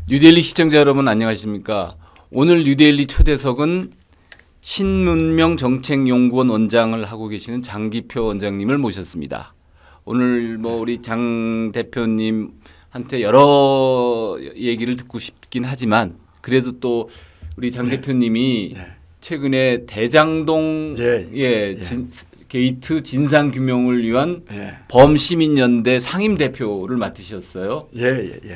뉴델리 시청자 여러분 안녕하십니까? 오늘 뉴델리 초대석은 신문명 정책연구원 원장을 하고 계시는 장기표 원장님을 모셨습니다. 오늘 우리 장 대표님한테 여러 얘기를 듣고 싶긴 하지만 그래도 또 우리 장 대표님이 최근에 대장동 게이트 진상 규명을 위한 범시민연대 상임 대표를 맡으셨어요.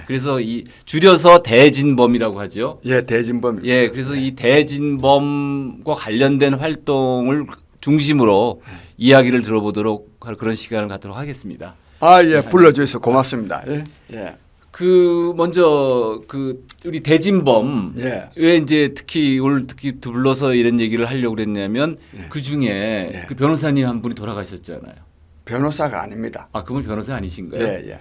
그래서 이 줄여서 대진범이라고 하죠. 대진범. 그래서 이 대진범과 관련된 활동을 중심으로 이야기를 들어보도록 할 그런 시간을 갖도록 하겠습니다. 불러주셔서 고맙습니다. 그 먼저 그 우리 대진범 왜 이제 특히 불러서 이런 얘기를 하려고 그랬냐면 그 중에 그 변호사님 한 분이 돌아가셨잖아요. 변호사가 아닙니다. 아, 그분 변호사 아니신가요?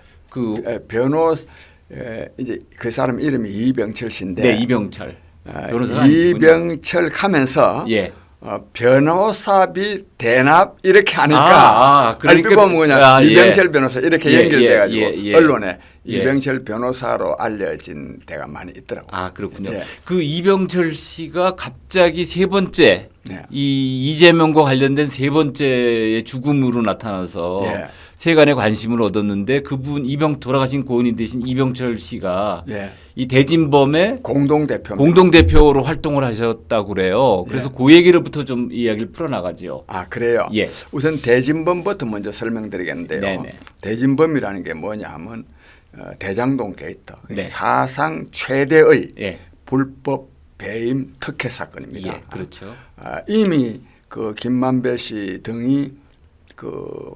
이제 그 사람 이름이 이병철 씨인데. 네, 이병철. 변호사가 아니시군요. 이병철 하면서 변호사비 대납 이렇게 하니까 그러니까 보면 그냥 이병철 변호사 이렇게 연결돼가지고 언론에 이병철 변호사로 알려진 데가 많이 있더라고요. 아, 그렇군요. 그 이병철 씨가 갑자기 세 번째 이 이재명과 관련된 세 번째의 죽음으로 나타나서 세간의 관심을 얻었는데 그분 돌아가신 고은이 되신 이병철 씨가 이 대진범의 공동대표로 활동을 하셨다고 그래요. 그래서 그 얘기를부터 좀 이야기를 풀어나가죠. 아, 그래요? 우선 대진범부터 먼저 설명드리겠는데요. 대진범이라는 게 뭐냐 하면 대장동 게이트 사상 최대의 불법 배임 특혜 사건입니다. 그렇죠. 이미 그 김만배 씨 등이 그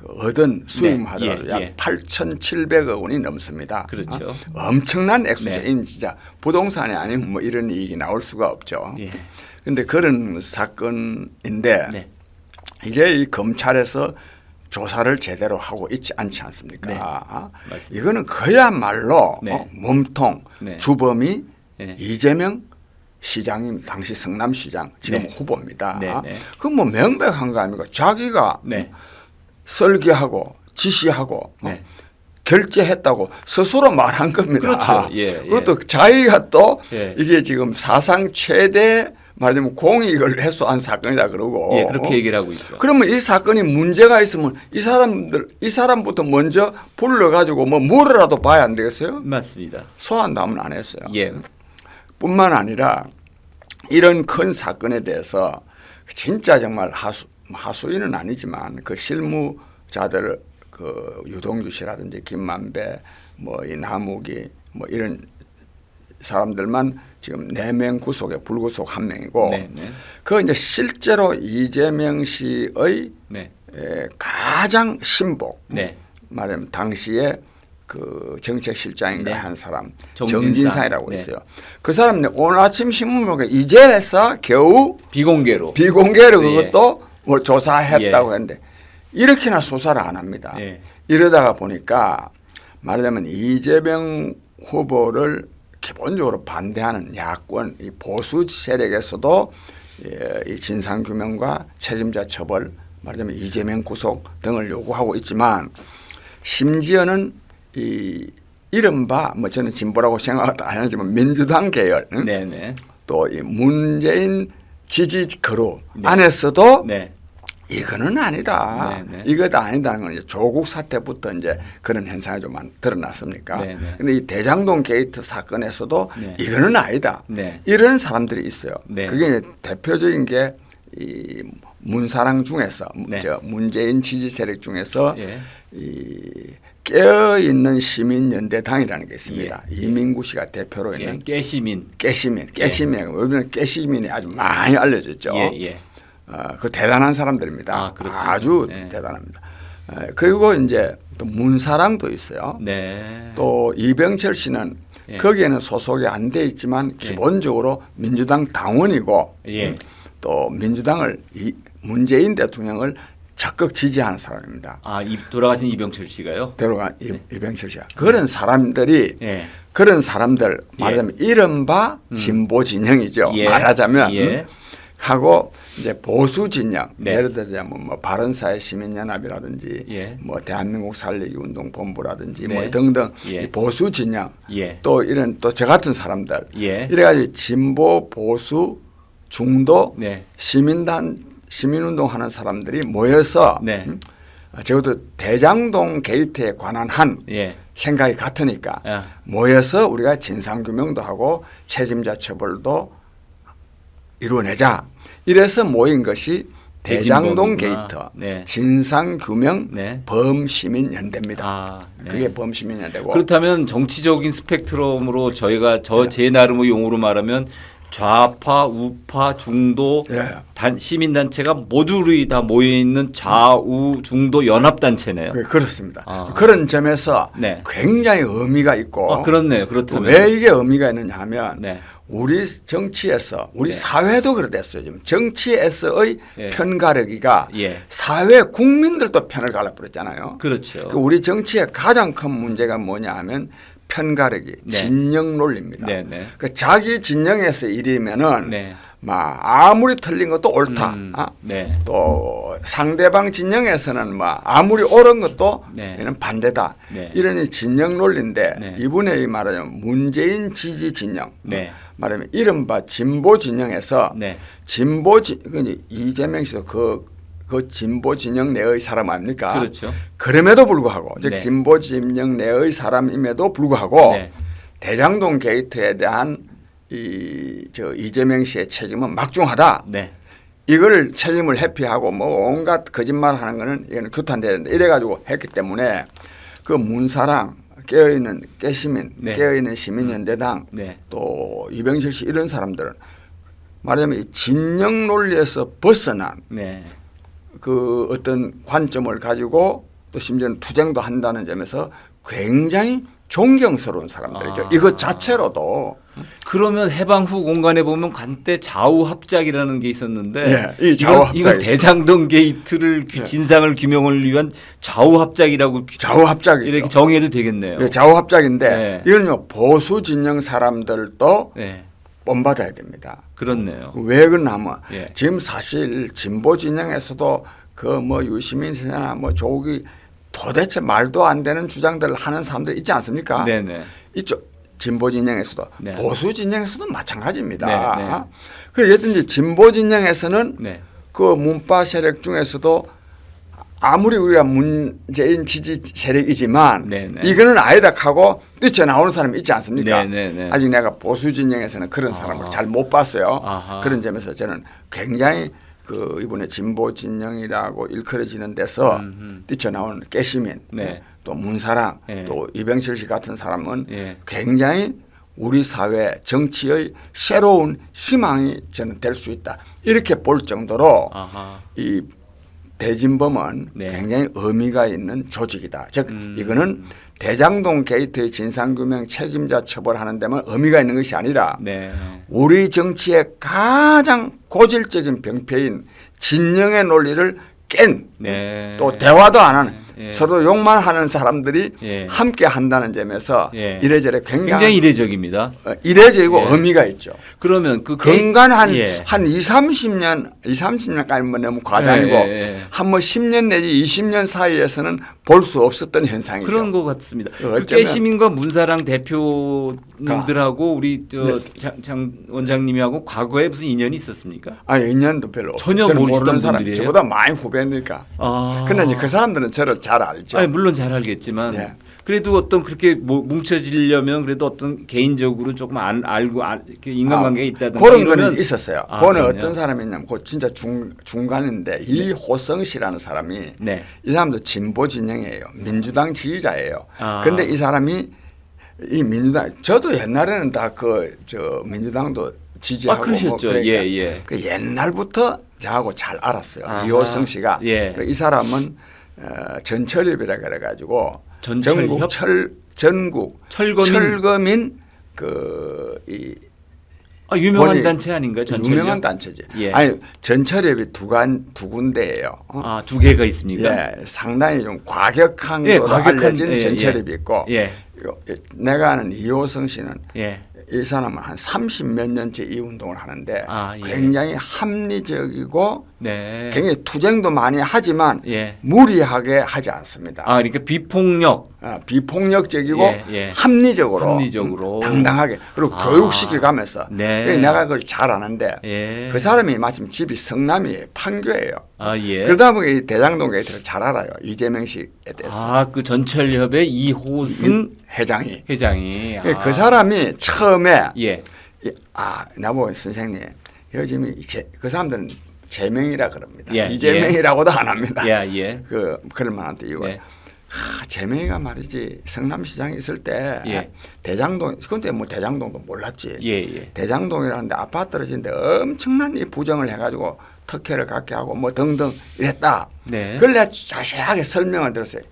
얻은 수임 하더라도 약 8,700억 원이 넘습니다. 그렇죠. 엄청난 액수죠. 진짜 부동산이 아니면 뭐 이런 이익이 나올 수가 없죠. 그런데 그런 사건인데 이게 이 검찰에서 조사를 제대로 하고 있지 않지 않습니까? 이거는 그야말로 몸통 주범이 이재명 시장님 당시 성남시장 지금 후보입니다. 그건 뭐 명백한 거 아닙니까? 자기가 설계하고 지시하고 결제했다고 스스로 말한 겁니다. 그렇죠. 그것도 자기가 또 이게 지금 사상 최대 말하자면 공익을 해소한 사건이다 그러고 그렇게 얘기를 하고 있죠. 그러면 이 사건이 문제가 있으면 이 사람부터 먼저 불러가지고 뭐 물어라도 봐야 안 되겠어요? 맞습니다. 소환담은 안 했어요. 뿐만 아니라 이런 큰 사건에 대해서 진짜 정말 하수인은 아니지만 그 실무자들 그 유동규 씨라든지 김만배 이 나무기 이런 사람들만 지금 4명 구속에 불구속 1명이고 그 이제 실제로 이재명 씨의 가장 신복 말하면 당시에 그 정책실장인가 한 사람 정진상이라고 있어요. 그 사람 오늘 아침 신문보게 이제서 겨우 비공개로 그것도 뭐 조사했다고 했는데 이렇게나 수사를 안 합니다. 이러다가 보니까 말하자면 이재명 후보를 기본적으로 반대하는 야권 이 보수 세력에서도 이 진상규명과 책임자 처벌 말하자면 이재명 구속 등을 요구하고 있지만 심지어는 이 이른바 저는 진보라고 생각도 안 하지만 민주당 계열 또 이 문재인 지지 그룹 안에서도 이거는 아니다. 이거도 아니다는 건 이제 조국 사태부터 이제 그런 현상이 좀 드러났습니까? 근데 이 대장동 게이트 사건에서도 이거는 아니다. 이런 사람들이 있어요. 그게 이제 대표적인 게 이 문사랑 중에서 문재인 지지 세력 중에서 이 깨어있는 시민연대당이라는 게 있습니다. 이민구 씨가 대표로 있는 깨시민이 아주 많이 알려졌죠. 그 대단한 사람들입니다. 아주 대단합니다. 그리고 이제 또 문사랑도 있어요. 또 이병철 씨는 거기에는 소속이 안 돼 있지만 기본적으로 민주당 당원이고 또 민주당을 문재인 대통령을 적극 지지하는 사람입니다. 돌아가신 이병철 씨가요? 이병철 씨가 그런 사람들이 그런 사람들 말하자면 이른바 진보 진영이죠. 말하자면 하고 이제 보수 진영 네. 예를 들자면 뭐 바른사회 시민연합이라든지 예. 뭐 대한민국 살리기 운동 본부라든지 네. 뭐 등등 예. 이 보수 진영 예. 또 이런 또 저 같은 사람들 예. 이래가지고 진보 보수 중도 네. 시민운동 하는 사람들이 모여서 네. 적어도 대장동 게이트에 관한 한 예. 생각이 같으니까 아. 모여서 우리가 진상규명도 하고 책임자 처벌도 이루어내자. 이래서 모인 것이 대장동 대진범이구나. 게이트 네. 진상규명 네. 범시민연대입니다. 아, 네. 그게 범시민연대고. 그렇다면 정치적인 스펙트럼으로 저희가 제 나름의 용어로 말하면 좌파, 우파, 중도 예. 시민단체가 모두를 다 모여 있는 좌우 중도 연합단체네요. 그렇습니다. 아. 그런 점에서 네. 굉장히 의미가 있고 그렇네요. 그렇다면 왜 이게 의미가 있느냐 하면 네. 우리 정치에서 우리 네. 사회도 그렇댔어요. 지금 정치에서의 예. 편가르기가 예. 사회 국민들도 편을 갈라버렸잖아요. 그렇죠. 우리 정치의 가장 큰 문제가 뭐냐 하면 편가르기, 네. 진영 논리입니다. 네, 네. 그 자기 진영에서 일이면은 네. 막 아무리 틀린 것도 옳다. 네. 또 상대방 진영에서는 뭐 아무리 옳은 것도 네. 이는 반대다. 네. 이런 이 진영 논리인데 네. 이분의 말하자면 문재인 지지 진영. 네. 말하면 이른바 진보 진영에서 네. 이재명 씨도 그 진보 진영 내의 사람 아닙니까? 그렇죠. 그럼에도 불구하고 즉 네. 진보 진영 내의 사람임에도 불구하고 네. 대장동 게이트에 대한 이재명 씨의 책임은 막중하다. 네. 이걸 책임을 회피하고 뭐 온갖 거짓말하는 거는 이거는 규탄되는데 이래가지고 했기 때문에 그 문사랑 깨어있는 깨시민, 네. 깨어있는 시민연대당 네. 또 이병철 씨 이런 사람들은 말하자면 이 진영 논리에서 벗어난 네. 그 어떤 관점을 가지고 또 심지어는 투쟁도 한다는 점에서 굉장히 존경스러운 사람들이죠. 이것 자체로도. 그러면 해방 후 공간에 보면 한때 좌우 합작이라는 게 있었는데 예, 이 좌우 합작. 이건 대장동 게이트를 예. 진상을 규명을 위한 좌우 합작이라고 좌우 합작이죠. 이렇게 정의해도 되겠네요. 예, 좌우 합작인데 네. 이건요 보수 진영 사람들도 네. 본받아야 됩니다. 그렇네요. 왜 그러냐면 예. 지금 사실 진보 진영에서도 그 뭐 유시민 씨나 뭐 조국이 도대체 말도 안 되는 주장들을 하는 사람들 있지 않습니까? 네네. 이쪽 진보 진영에서도 네. 보수 진영에서도 마찬가지입니다. 네, 네. 그래서 여든지 진보 진영에서는 네. 그 문파 세력 중에서도 아무리 우리가 문재인 지지 세력이지만 네, 네. 이거는 아니다 하고 뛰쳐나오는 사람이 있지 않습니까? 네, 네, 네. 아직 내가 보수 진영에서는 그런 사람을 잘 못 봤어요. 아하. 그런 점에서 저는 굉장히 그 이번에 진보 진영이라고 일컬어지는 데서 뛰쳐나오는 깨시민 네. 또 문사랑 네. 또 이병철 씨 같은 사람은 예. 굉장히 우리 사회 정치의 새로운 희망이 저는 될 수 있다. 이렇게 볼 정도로 아하. 이 대진범은 네. 굉장히 의미가 있는 조직이다. 즉 이거는 대장동 게이트의 진상규명 책임자 처벌하는 데만 의미가 있는 것이 아니라 네. 우리 정치의 가장 고질적인 병폐인 진영의 논리를 깬 네. 또 대화도 안 하는 예. 서로 욕만 하는 사람들이 예. 함께 한다는 점에서 예. 이래저래 굉장히 굉장히 이례적입니다. 이례적이고 예. 의미가 있죠. 그러면 그 근간 한 예. 30년까지 뭐 너무 과장이고 예, 예. 한 뭐 10년 내지 20년 사이에서는 볼 수 없었던 현상이죠. 그런 것 같습니다. 그 어쩌면- 깨시민과 문사랑 대표님들하고 우리 네. 장 원장님하고 과거에 무슨 인연이 있었습니까? 아니 인연도 별로 없어요. 전혀 저는 모르시던 모르는 사람, 분들이에요? 저보다 많이 후배니까. 아. 근데 이제 그 사람들은 저를 잘 알죠. 아니, 물론 잘 알겠지만 예. 그래도 어떤 그렇게 뭐 뭉쳐지려면 그래도 어떤 개인적으로 조금 알고 이렇게 인간관계가 있다든가 그런 이러면 거는 있었어요. 아, 그거는 그럼요? 어떤 사람이냐면 그 진짜 중간인데 이호성 씨라는 사람이 네. 이 사람도 진보 진영이에요. 민주당 지지자예요. 아. 근데 이 사람이 이 민주당 저도 옛날에는 다 그 저 민주당도 지지하고 그러셨죠. 그러니까 예, 예. 그 옛날부터 저하고 잘 알았어요. 아하. 이호성 씨가 예. 이 사람은 전철협이라 그래가지고 전철협? 전국 철거민? 철거민 그이 유명한 본인- 단체 아닌가요? 전철협? 유명한 단체지. 예. 아니 전철협이 두 군데예요. 아, 두 개가 있습니까? 예, 상당히 좀 과격한 예, 걸로 과격한- 알려진 예, 전철협이 예. 있고 예. 내가 아는 이호성 씨는 예. 이 사람은 한 30몇 년째 이 운동을 하는데 예. 굉장히 합리적이고 네. 굉장히 투쟁도 많이 하지만 예. 무리하게 하지 않습니다. 그러니까 비폭력. 비폭력적이고 예. 합리적으로 당당하게 그리고 교육시켜가면서 네. 내가 그걸 잘 아는데 예. 그 사람이 마침 집이 성남이에요. 판교예요. 예. 그러다 보니 이 대장동 게이트를 잘 알아요. 이재명 씨에 대해서. 그 전철협의 이호승 회장이. 그 사람이 처음에 예. 나보고 선생님 요즘에 그 사람들은 제명이라 그럽니다. 예. 이재명이라고도 안 합니다. 예. 그럴 만한 이유가 제명이가 말이지 성남시장에 있을 때 대장동 그때 뭐 대장동도 몰랐지. 예. 대장동이라는데 아파트 떨어지는데 엄청난 이 부정을 해가지고 특혜를 갖게 하고 뭐 등등 이랬다. 네. 그걸 내가 자세하게 설명을 들었어요.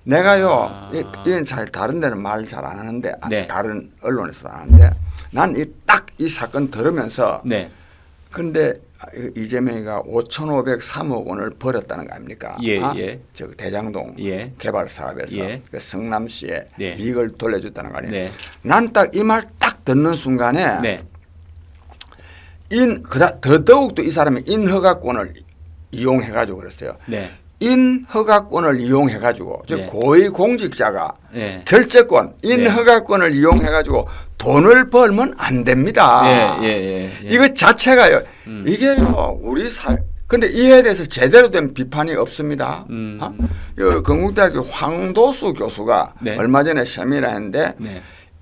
내가요 이건 다른 데는 말 잘 안 하는데 다른 언론에서도 안 하는데 난 딱 이 사건 들으면서 근데 이재명이가 5,503억 원을 벌었다는 거 아닙니까? 저 대장동 개발 사업에서 그 성남시에 이익을 돌려줬다는 거 아니에요? 난 딱 이 말 딱 듣는 순간에 더더욱도 이 사람이 인허가권을 이용해가지고 그랬어요. 인허가권을 이용해가지고 즉 고위공직자가 결재권, 인허가권을 이용해가지고 돈을 벌면 안 됩니다. 이거 자체가요. 이게요 우리 근데 이에 대해서 제대로 된 비판이 없습니다. 건국대학교 황도수 교수가 얼마 전에 세미나 했는데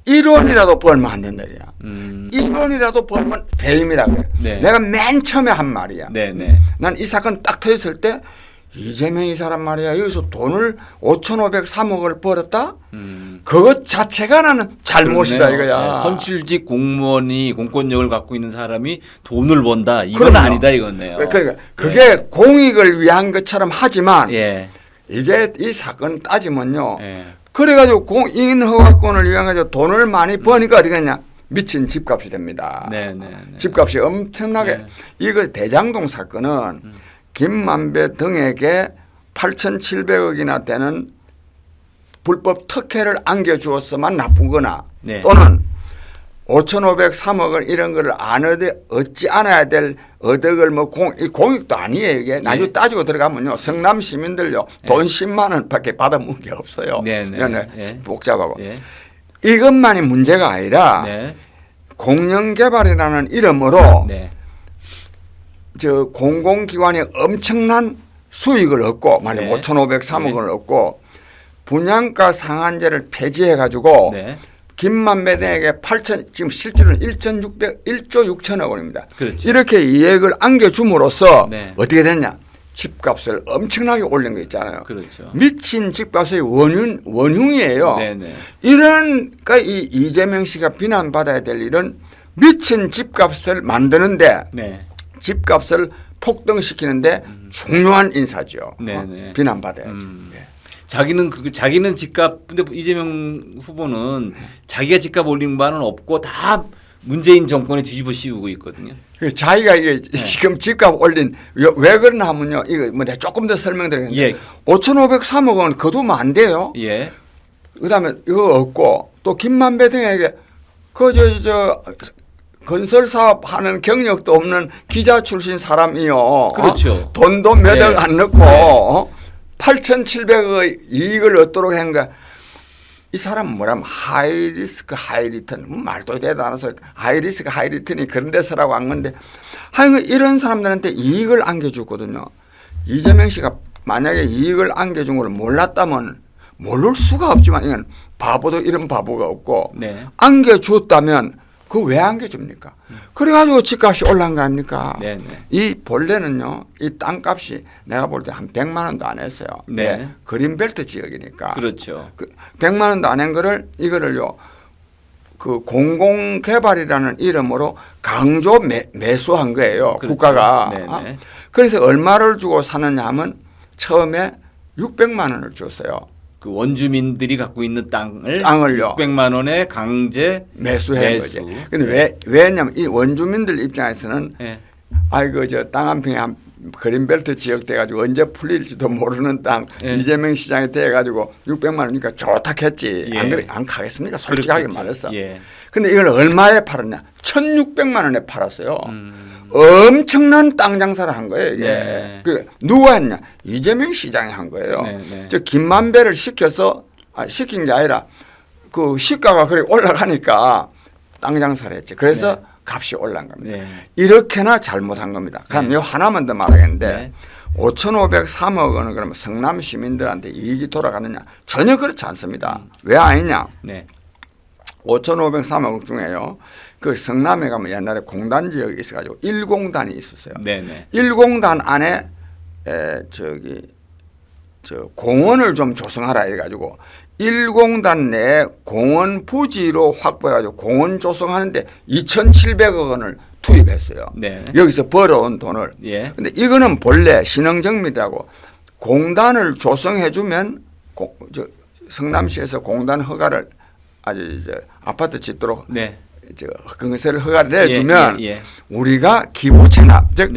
1원이라도 벌면 안 된다. 1원이라도 벌면 배임이라 그래. 내가 맨 처음에 한 말이야. 난 이 사건 딱 터졌을 때 이재명이 사람 말이야 여기서 돈을 5,503억을 벌었다? 그것 자체가 나는 잘못이다 이거야. 선출직 공무원이 공권력을 갖고 있는 사람이 돈을 번다. 이건 아니다 이거네요. 그러니까 그게 공익을 위한 것처럼 하지만 이게 이 사건 따지면요. 그래가지고 인허가권을 위해서 돈을 많이 버니까 어떻게 하냐. 미친 집값이 됩니다. 집값이 엄청나게 이거 대장동 사건은 김만배 등에게 8,700억이나 되는 불법 특혜를 안겨주었으면 나쁘거나 또는 5,503억을 이런 거를 얻지 않아야 될 어덕을 뭐 공익도 아니에요. 이게 나중에 따지고 들어가면요. 성남 시민들요. 돈 10만 원밖에 받아먹은 게 없어요. 복잡하고. 이것만이 문제가 아니라 공영개발이라는 이름으로 저 공공기관이 엄청난 수익을 얻고 만약 5,503억을 얻고 분양가 상한제를 폐지해 가지고 김만배 등에게 지금 실제로는 1조 6천억 원입니다. 이렇게 이익을 안겨줌으로써 어떻게 됐냐? 집값을 엄청나게 올린 거 있잖아요. 미친 집값의 원흉이에요. 그러니까 이 이재명 씨가 비난받아야 될 일은 미친 집값을 만드는데 집값을 폭등시키는데 중요한 인사죠. 비난받아야지. 자기는 집값 근데 이재명 후보는 자기가 집값 올린 바는 없고 다 문재인 정권에 뒤집어 씌우고 있거든요. 자기가 이게 지금 집값 올린 왜 그러나 하면요. 이거 뭐 내가 조금 더 설명드리겠는데 5,503억 원 거두면 안 돼요. 그다음에 이거 없고 또 김만배 등에게 저 건설 사업 하는 경력도 없는 기자 출신 사람이요. 돈도 몇 억 안 넣고 8,700억 이익을 얻도록 한 거. 이 사람은 뭐라면 하이리스크 하이리턴 말도 되도 않아서 하이리스크 하이리턴이 그런 데서라고 한 건데 이런 사람들한테 이익을 안겨주거든요. 이재명 씨가 만약에 이익을 안겨준 걸 몰랐다면 모를 수가 없지만 이건 바보도 이런 바보가 없고 안겨줬다면 그거 왜 안겨줍니까? 그래가지고 집값이 올라간 거 아닙니까? 이 본래는요, 이 땅값이 내가 볼 때 한 100만 원도 안 했어요. 그린벨트 지역이니까. 100만 원도 안 한 거를 이거를요, 그 공공개발이라는 이름으로 강조 매수한 거예요. 국가가. 그래서 얼마를 주고 사느냐 하면 처음에 600만 원을 줬어요. 그 원주민들이 갖고 있는 땅을요 600만 원에 강제 매수한 거죠. 근데 왜냐면 이 원주민들 입장에서는 저 땅 한 평에 한 그린벨트 지역 돼가지고 언제 풀릴지도 모르는 땅 이재명 시장이 돼가지고 600만 원이니까 좋다 했지. 안 그래 안 가겠습니까? 솔직하게 말했어. 근데 이걸 얼마에 팔았냐? 1,600만 원에 팔았어요. 엄청난 땅 장사를 한 거예요. 이게. 그 누가 했냐? 이재명 시장이 한 거예요. 저 김만배를 시켜서 시킨 게 아니라 그 시가가 그래 올라가니까 땅 장사를 했지. 그래서 값이 올라간 겁니다. 이렇게나 잘못한 겁니다. 그럼 요 하나만 더 말하겠는데 5,503억 원은 그러면 성남 시민들한테 이익이 돌아가느냐? 전혀 그렇지 않습니다. 왜 아니냐? 5,503억 원 중에요. 그 성남에 가면 옛날에 공단 지역이 있어가지고 1공단이 있었어요. 1공단 안에 저 공원을 좀 조성하라 해가지고 1공단 내 공원 부지로 확보해가지고 공원 조성하는데 2,700억 원을 투입했어요. 여기서 벌어온 돈을. 근데 이거는 본래 신흥정밀이라고 공단을 조성해주면 성남시에서 공단 허가를 아주 이제 아파트 짓도록 건설을 허가를 내주면 우리가 기부 체납 즉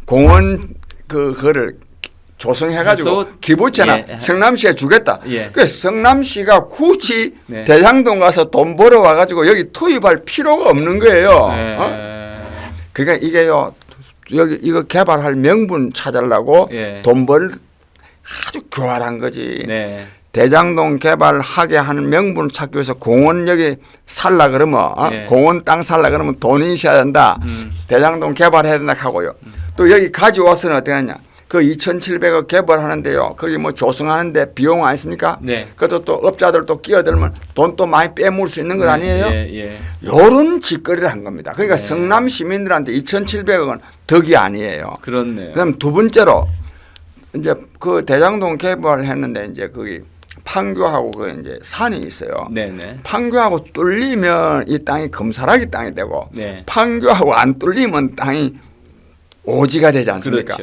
공원 그거를 조성해가지고 기부 체납 성남시에 주겠다. 그래서 성남시가 굳이 대장동 가서 돈 벌어 와가지고 여기 투입할 필요가 없는 거예요. 그러니까 이게요 여기 이거 개발할 명분 찾으려고 돈 벌 아주 교활한 거지. 대장동 개발하게 하는 명분을 찾기 위해서 공원 여기 살라 그러면 공원 땅 살라 그러면 돈이 있어야 된다. 대장동 개발해야 된다 하고요. 또 여기 가져와서는 어떻게 하냐. 그 2,700억 개발하는데요. 거기 뭐 조성하는데 비용 아니십니까? 그것도 또 업자들 또 끼어들면 돈 또 많이 빼먹을 수 있는 것 아니에요? 요런 짓거리를 한 겁니다. 그러니까 성남 시민들한테 2,700억은 덕이 아니에요. 그렇네요. 그럼 두 번째로 이제 그 대장동 개발을 했는데 이제 거기 판교하고 그 이제 산이 있어요. 판교하고 뚫리면 이 땅이 금사라기 땅이 되고 판교하고 안 뚫리면 땅이 오지가 되지 않습니까?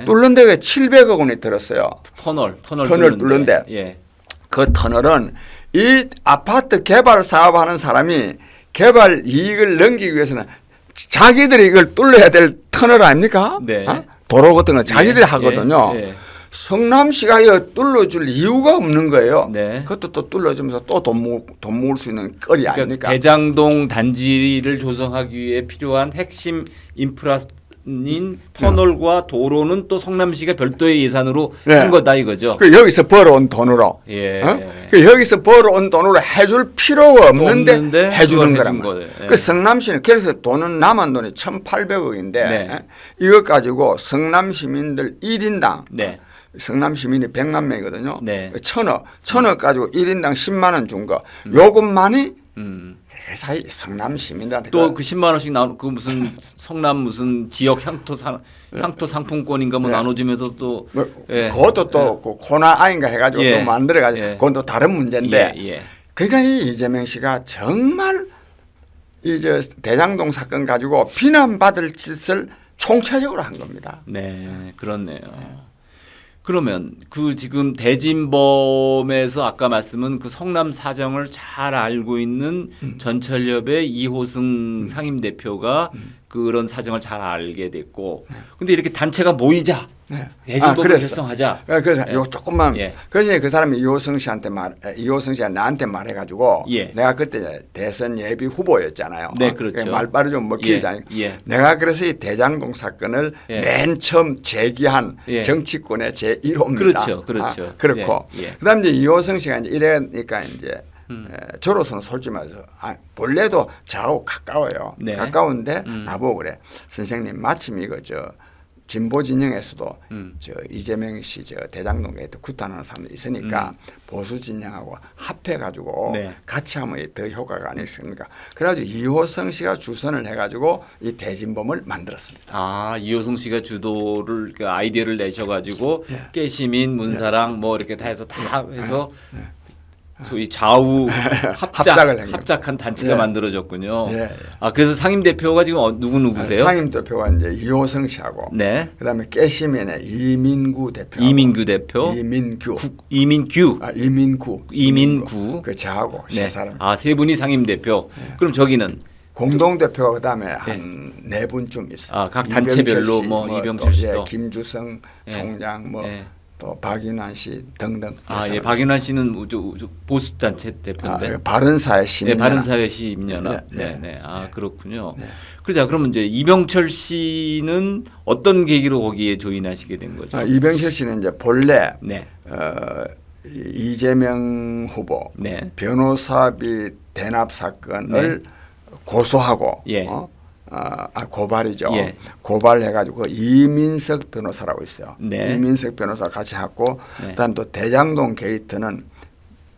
뚫는데 왜 700억 원이 들었어요? 터널 뚫는데 그 터널은 이 아파트 개발 사업하는 사람이 개발 이익을 넘기기 위해서는 자기들이 이걸 뚫어야 될 터널 아닙니까? 도로 같은 거 자기들이 하거든요. 성남시가 이거 뚫어줄 이유가 없는 거예요. 그것도 또 뚫어주면서 또 돈 모을 수 있는 거리 아닙니까? 대장동 단지를 조성하기 위해 필요한 핵심 인프라인 터널과 도로는 또 성남시가 별도의 예산으로 한 거다 이거죠. 그 여기서 벌어온 돈으로, 그 여기서 벌어온 돈으로 해줄 필요가 없는데 해주는 거란 말이에요. 그 성남시는 그래서 돈은 남은 돈이 1,800억인데 이것 가지고 성남 시민들 1인당 성남 시민이 100만 명이거든요. 1,000억 가지고 1인당 10만 원 준 거. 요것만이 회사의 성남 시민들한테 또 그 10만 원씩 나누 그 무슨 성남 무슨 지역 향토 상품권인가 뭐 나눠주면서 또 그것도 또 그 코나 아인가 해가지고 또 만들어가지고 그건 또 다른 문제인데. 그러니까 이 이재명 씨가 정말 이 저 대장동 사건 가지고 비난받을 짓을 총체적으로 한 겁니다. 그렇네요. 그러면 그 지금 대진범에서 아까 말씀은 그 성남 사정을 잘 알고 있는 전철협의 이호승 상임대표가 그런 사정을 잘 알게 됐고 근데 이렇게 단체가 모이자 대진법을 결성하자. 그래서 요 조금만 그래서 그 사람이 이호승 씨가 나한테 말해가지고 내가 그때 대선 예비 후보였잖아요. 그렇죠. 말빨이 좀 먹히잖아요. 내가 그래서 이 대장동 사건을 맨 처음 제기한 정치권의 제 1호입니다. 그렇죠. 그렇고 그다음에 이제 이호승 씨가 이제 이래니까 이제 저로서는 솔직히 말해서 본래도 저하고 가까워요. 가까운데 나보고 그래. 선생님 마침 이거 저 진보 진영에서도 저 이재명 씨 저 대장동에 구타하는 사람들이 있으니까 보수 진영하고 합해가지고 같이 하면 더 효과가 아니겠습니까? 그래가지고 이호성 씨가 주선을 해가지고 이 대진범을 만들었습니다. 이호성 씨가 주도를 그 아이디어를 내셔가지고 깨시민, 문사랑 뭐 이렇게 다 해서 소위 좌우 합작한 단체가 만들어졌군요. 그래서 상임대표가 지금 누구세요? 상임대표가 이제 이호성 씨하고 그다음에 깨시민의 이민구 대표. 이민구. 이민구. 그 저하고 세 사람. 세 분이 상임대표. 그럼 저기는 공동 대표가 그다음에 한 네 분쯤 있어요. 아, 각 단체별로 뭐 이병철 씨도 김주성 총장 또 박인환 씨 등등. 아, 예, 박인환 씨는 보수 단체 대표인데. 바른사회 시민. 네, 바른사회 시민연합. 네. 아, 그렇군요. 그러자 그러면 이제 이병철 씨는 어떤 계기로 거기에 조인하시게 된 거죠? 이병철 씨는 이제 본래 이재명 후보 변호사비 대납 사건을 고소하고 고발이죠. 고발해가지고 이민석 변호사라고 있어요. 이민석 변호사 같이 했고, 그다음 또 대장동 게이트는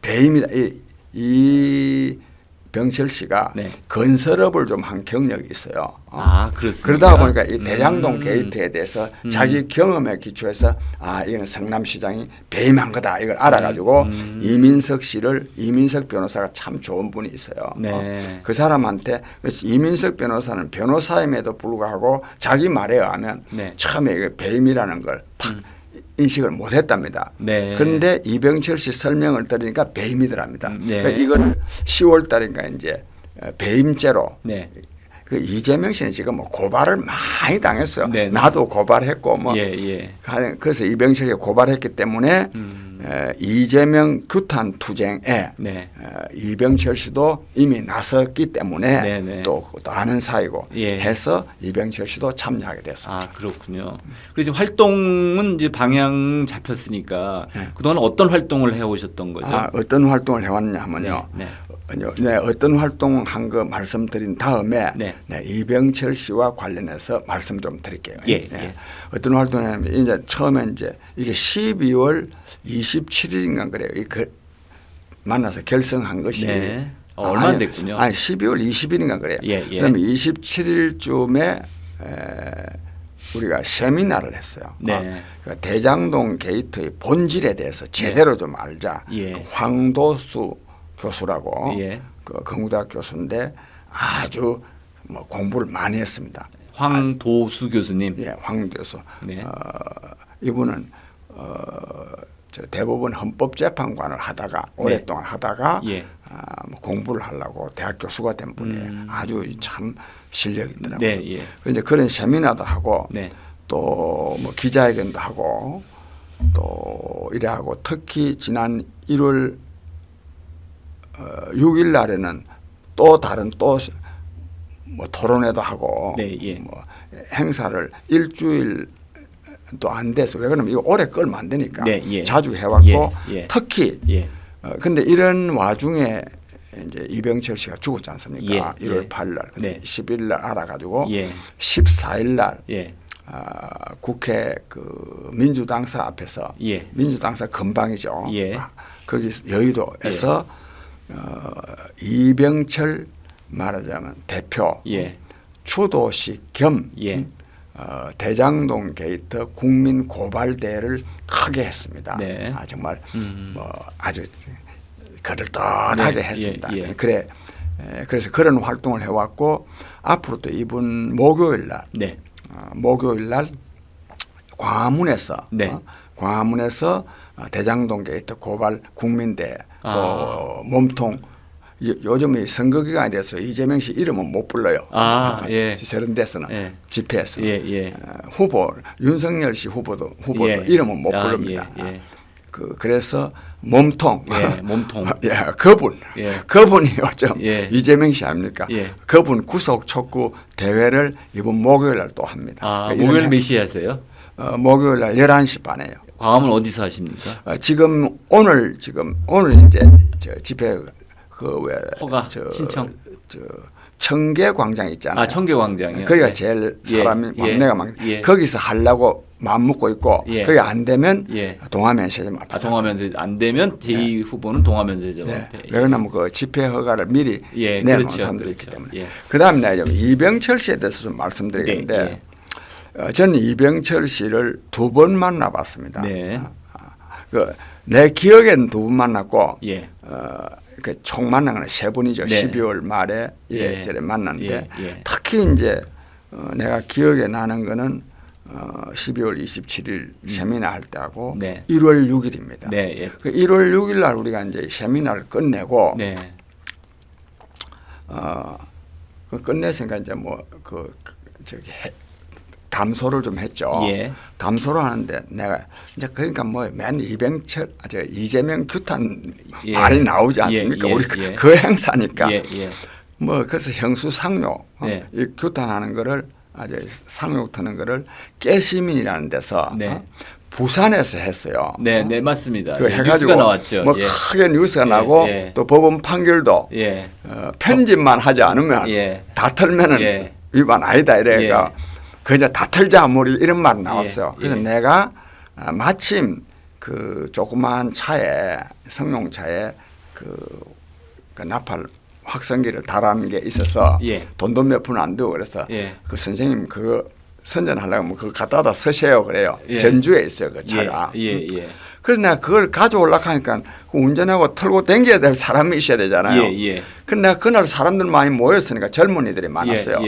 배임이다. 이병철 씨가 건설업을 좀 한 경력이 있어요. 아, 그렇습니까? 그러다 보니까 이 대장동 게이트에 대해서 자기 경험에 기초해서 이거는 성남시장이 배임한 거다 이걸 알아가지고 이민석 변호사가 참 좋은 분이 있어요. 그 사람한테 이민석 변호사는 변호사임에도 불구하고 자기 말에 의하면 처음에 이거 배임이라는 걸 탁 인식을 못했답니다. 그런데 이병철 씨 설명을 들으니까 배임이더랍니다. 그러니까 이걸 10월 달인가 이제 배임죄로 그 이재명 씨는 지금 뭐 고발을 많이 당했어요. 나도 고발했고 뭐 그래서 이병철이 고발했기 때문에 이재명 규탄 투쟁에 이병철 씨도 이미 나섰기 때문에 또 아는 사이고 해서 이병철 씨도 참여하게 됐습니다. 아, 그렇군요. 그래서 활동은 이제 방향 잡혔으니까 그동안 어떤 활동을 해오셨던 거죠? 어떤 활동을 해왔냐 하면요. 어떤 활동한 거 말씀드린 다음에 이병철 씨와 관련해서 말씀 좀 드릴게요. 어떤 활동을 이제 처음에 이제 이게 12월 27일인가 그래요. 만나서 결성한 것이 얼마 안 됐군요. 12월 20일인가 그래요. 그러면 27일쯤에 우리가 세미나를 했어요. 그러니까 대장동 게이트의 본질에 대해서 제대로 좀 알자. 황도수 교수라고 그 건국대학 교수인데 아주 뭐 공부를 많이 했습니다. 황도수 교수님. 황 교수. 이분은 저 대법원 헌법재판관을 하다가 오랫동안 하다가 공부를 하려고 대학 교수가 된 분이에요. 아주 참 실력이 있더라고요. 그런데 그런 세미나도 하고 또 뭐 기자회견도 하고 또 이래 하고 특히 지난 1월 6일 날에는 또 다른 또 뭐 토론회도 하고 뭐 행사를 일주일 또 안 돼서 왜 그러면 이거 오래 끌면 안 되니까 자주 해왔고 특히 근데 이런 와중에 이제 이병철 씨가 죽었지 않습니까? 1월 8일 날 10일 날 알아가지고 14일 날 국회 그 민주당사 앞에서 민주당사 근방이죠. 거기 여의도에서 이병철 말하자면 대표 추도식 겸 대장동 게이트 국민 고발대회를 크게 했습니다. 정말 뭐 아주 그럴듯하게 했습니다. 그래서 그런 활동을 해왔고 앞으로 또 이번 목요일 날 광화문에서 대장동 게이트 고발 국민대회 또 몸통 요즘 선거 기간에 대해서 이재명 씨 이름은 못 불러요. 저런 데서는 집회에서 후보 윤석열 씨 후보도 이름은 못 부릅니다. 그래서 몸통, 그분이 요즘 이재명 씨 아닙니까? 그분 구속 촉구 대회를 이번 목요일 날 또 합니다. 목요일 몇 시에 하세요? 목요일 날 11시 반에요. 광화문 어디서 하십니까? 지금 오늘 이제 저 집회 허가 신청 청계광장 있잖아요. 청계광장이요. 거기가 제일 사람이 막내가 많. 거기서 하려고 마음 먹고 있고 그게 안 되면 동아면세점 앞에서. 동아면세점 안 되면 제2 후보는 동아면세점 앞에. 왜 그러냐면 그 집회 허가를 미리 내놓은 사람들이 있기 때문에. 그다음에 내가 이병철 씨에 대해서 좀 말씀드리겠는데 저는 이병철 씨를 2번 만나봤습니다. 내 기억에는 2번 만났고 총 만난 건 3번이죠. 12월 말에 이래저래 만났는데 특히 이제 내가 기억에 나는 거는 12월 27일 세미나 할 때하고 1월 6일입니다. 그 1월 6일 날 우리가 이제 세미나를 끝내고 그 끝내서니까 이제 저기 담소를 좀 했죠. 예. 담소를 하는데 내가 이제 그러니까 맨 이재명 규탄 말이 나오지 않습니까? 우리 그 행사니까. 그래서 형수상료 이 규탄하는 거를 상욕 터는 거를 깨시민이라는 데서 부산에서 했어요. 네, 맞습니다. 그 해가지고 뉴스가 나왔죠. 크게 뉴스가 나고 또 법원 판결도 편집만 하지 않으면 다 털면은 위반 아니다 이래가 그저 다 털자 이런 말 나왔어요. 그래서 내가 마침 그 조그마한 차에 성룡차에 그 나팔 확성기를 달아는 게 있어서 돈도 몇 푼 안 들고 그래서 그 선생님 그거 선전하려면 그거 갖다다 쓰세요 그래요. 전주에 있어요 그 차가. 그래서 내가 그걸 가져오려고 하니까 운전하고 털고 댕겨야 될 사람이 있어야 되잖아요. 그래서 내가 그날 사람들 많이 모였으니까 젊은이들이 많았어요.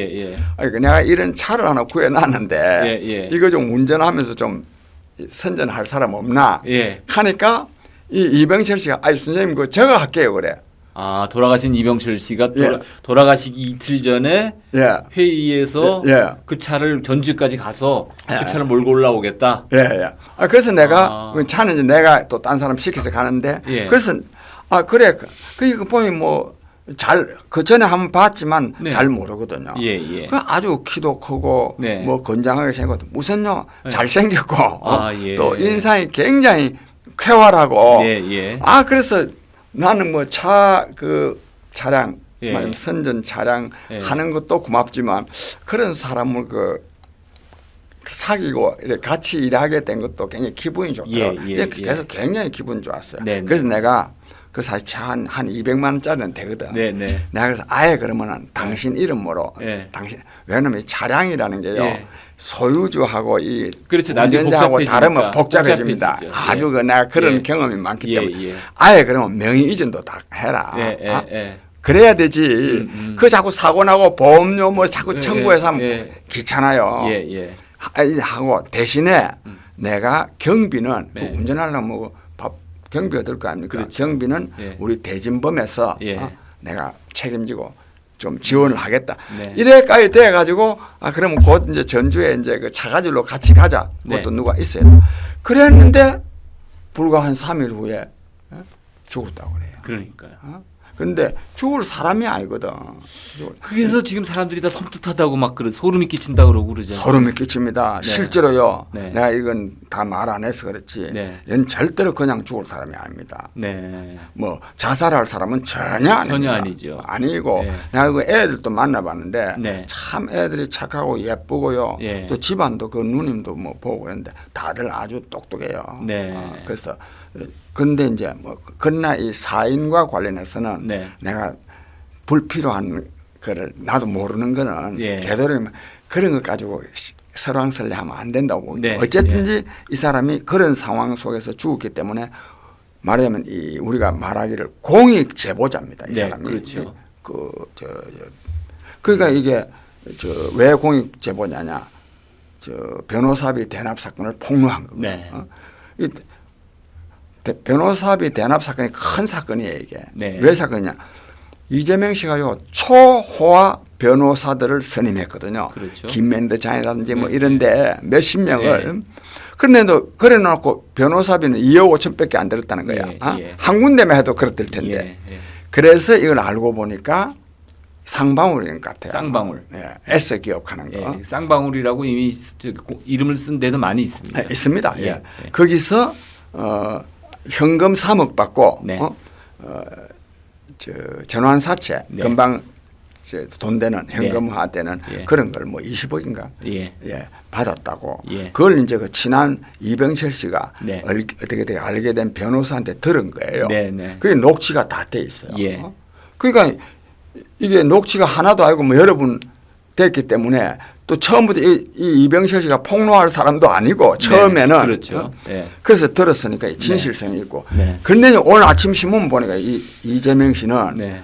내가 이런 차를 하나 구해놨는데 이거 좀 운전하면서 좀 선전할 사람 없나 하니까 이 이병철 씨가 선생님 그거 제가 할게요 그래. 아, 돌아가신 이병철 씨가 돌아가시기 이틀 전에 회의에서 그 차를 전주까지 가서 그 차를 몰고 올라오겠다. 그래서 내가 그 차는 이제 내가 또 딴 사람 시켜서 가는데 그래서 그래 그 보니 그 전에 한번 봤지만 잘 모르거든요. 그 아주 키도 크고 건장하게 생겼고 우선요 잘생겼고 또 인상이 굉장히 쾌활하고 그래서 나는 차량 선전 차량 하는 것도 고맙지만 그런 사람을 사귀고 이렇게 같이 일하게 된 것도 굉장히 기분이 좋더라고요. 그래서 굉장히 기분 좋았어요. 그래서 내가 그 사실 차 한 200만 원짜리는 되거든. 내가 그래서 아예 그러면은 당신 이름으로 당신 왜냐면 차량이라는 게요. 소유주하고 이 운전자하고 다르면 복잡해집니다. 아주 내가 그런 경험이 많기 때문에 아예 그러면 명의 이전도 다 해라. 그래야 되지. 그 자꾸 사고 나고 보험료 자꾸 청구해서 하면 귀찮아요. 하고 대신에 내가 경비는 운전하려면 경비가 들 거 아닙니까? 경비는 우리 대진범에서 내가 책임지고 좀 지원을 하겠다. 이래까지 돼가지고 그러면 곧 이제 전주에 이제 그 차가지로 같이 가자. 그것도 누가 있어야 돼. 그랬는데 불과 한 3일 후에 죽었다고 그래요. 그러니까요. 근데 죽을 사람이 아니거든. 그래서 지금 사람들이 다 섬뜩하다고 막 소름이 끼친다고 그러고 그러잖아요. 소름이 끼칩니다. 실제로요. 내가 이건 다 말 안 해서 그렇지. 얘는 절대로 그냥 죽을 사람이 아닙니다. 자살할 사람은 전혀 아니죠. 아니고 내가 그 애들도 만나봤는데 참 애들이 착하고 예쁘고요. 또 집안도 그 누님도 보고 그랬는데 다들 아주 똑똑해요. 그래서 그런데 이제 그러나 이 사인과 관련해서는 내가 불필요한 거를 나도 모르는 거는 되도록이면 그런 것 가지고 설왕설래하면 안 된다고. 어쨌든지 이 사람이 그런 상황 속에서 죽었기 때문에 말하자면 우리가 말하기를 공익 제보자입니다. 이 사람이. 그렇죠. 그러니까 이게 왜 공익 제보냐냐. 변호사비 대납 사건을 폭로한 겁니다. 변호사비 대납 사건이 큰 사건이에요 이게. 왜 사건이냐. 이재명 씨가요 초호화 변호사들을 선임했거든요. 김맨드 장이라든지 이런데 몇십 명을. 그런데도 그래 놓고 변호사비는 2억 5천밖에 안 들었다는 거야. 한 군데만 해도 그랬을 텐데. 그래서 이걸 알고 보니까 쌍방울인 것 같아요. 쌍방울. 애써 기억하는 거. 쌍방울이라고 이미 이름을 쓴 데도 많이 있습니다. 있습니다. 거기서 현금 3억 받고 전환사채 금방 돈 되는 현금화 되는 그런 걸 20억인가 받았다고. 그걸 이제 그 친한 이병철 씨가 어떻게 알게 된 변호사한테 들은 거예요. 그게 녹취가 다 돼 있어요. 그러니까 이게 녹취가 하나도 아니고 여러 분 됐기 때문에 또 처음부터 이 이병철 씨가 폭로할 사람도 아니고 처음에는 그렇죠. 그래서 들었으니까 진실성이 있고. 그런데 오늘 아침 신문 보니까 이재명 씨는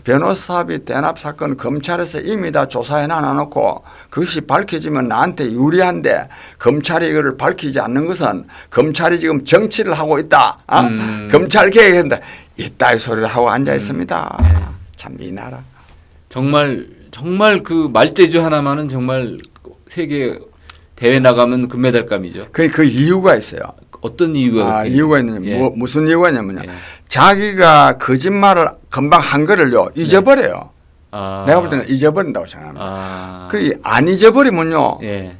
변호사비 대납 사건 검찰에서 이미 다 조사해 놔놓고 그것이 밝혀지면 나한테 유리한데 검찰이 이거를 밝히지 않는 것은 검찰이 지금 정치를 하고 있다. 검찰 개혁한다. 이따위 소리를 하고 앉아 있습니다. 참 이 나라 정말 그 말재주 하나만은 정말 세계 대회 나가면 금메달감이죠. 그 이유가 있어요. 어떤 이유가 이유가 있느냐? 예. 무슨 이유가 있냐면요. 예. 자기가 거짓말을 금방 한 거를요 잊어버려요. 아. 내가 볼 때는 잊어버린다고 생각합니다. 아. 안 잊어버리면요. 예.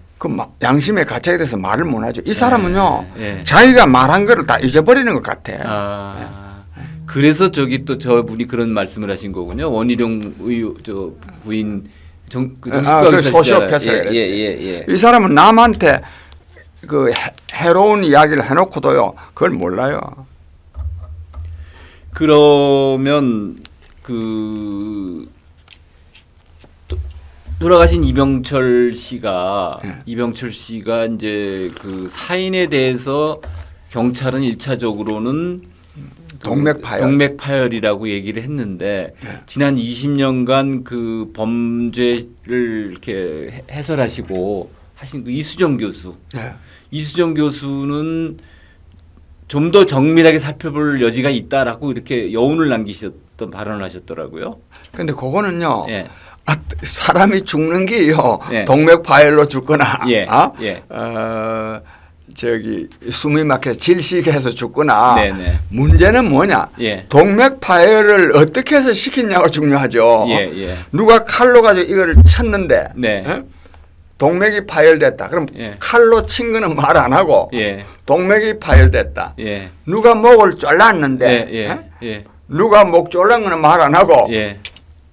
양심에 갇히게 돼서 말을 못하죠. 이 사람은요. 예. 자기가 말한 거를 다 잊어버리는 것 같아. 그래서 또 저분이 그런 말씀을 하신 거군요. 원희룡 부인 그 소시오패스를 예. 이 사람은 남한테 그 해로운 이야기를 해놓고도요 그걸 몰라요. 그러면 돌아가신 이병철 씨가 이제 그 사인에 대해서 경찰은 1차적으로는 동맥 파열이라고 얘기를 했는데 지난 20년간 그 범죄를 이렇게 해설하시고 하신 그 이수정 교수. 이수정 교수는 좀 더 정밀하게 살펴볼 여지가 있다라고 이렇게 여운을 남기셨던 발언을 하셨더라고요. 그런데 그거는요. 사람이 죽는 게요. 예. 동맥 파열로 죽거나 숨이 막혀 질식해서 죽거나 네네. 문제는 뭐냐. 동맥 파열을 어떻게 해서 시키냐가 중요하죠. 누가 칼로 가지고 이걸 쳤는데 동맥이 파열됐다. 그럼 칼로 친 거는 말 안 하고 동맥이 파열됐다. 누가 목을 잘랐는데 누가 목 잘란 거는 말 안 하고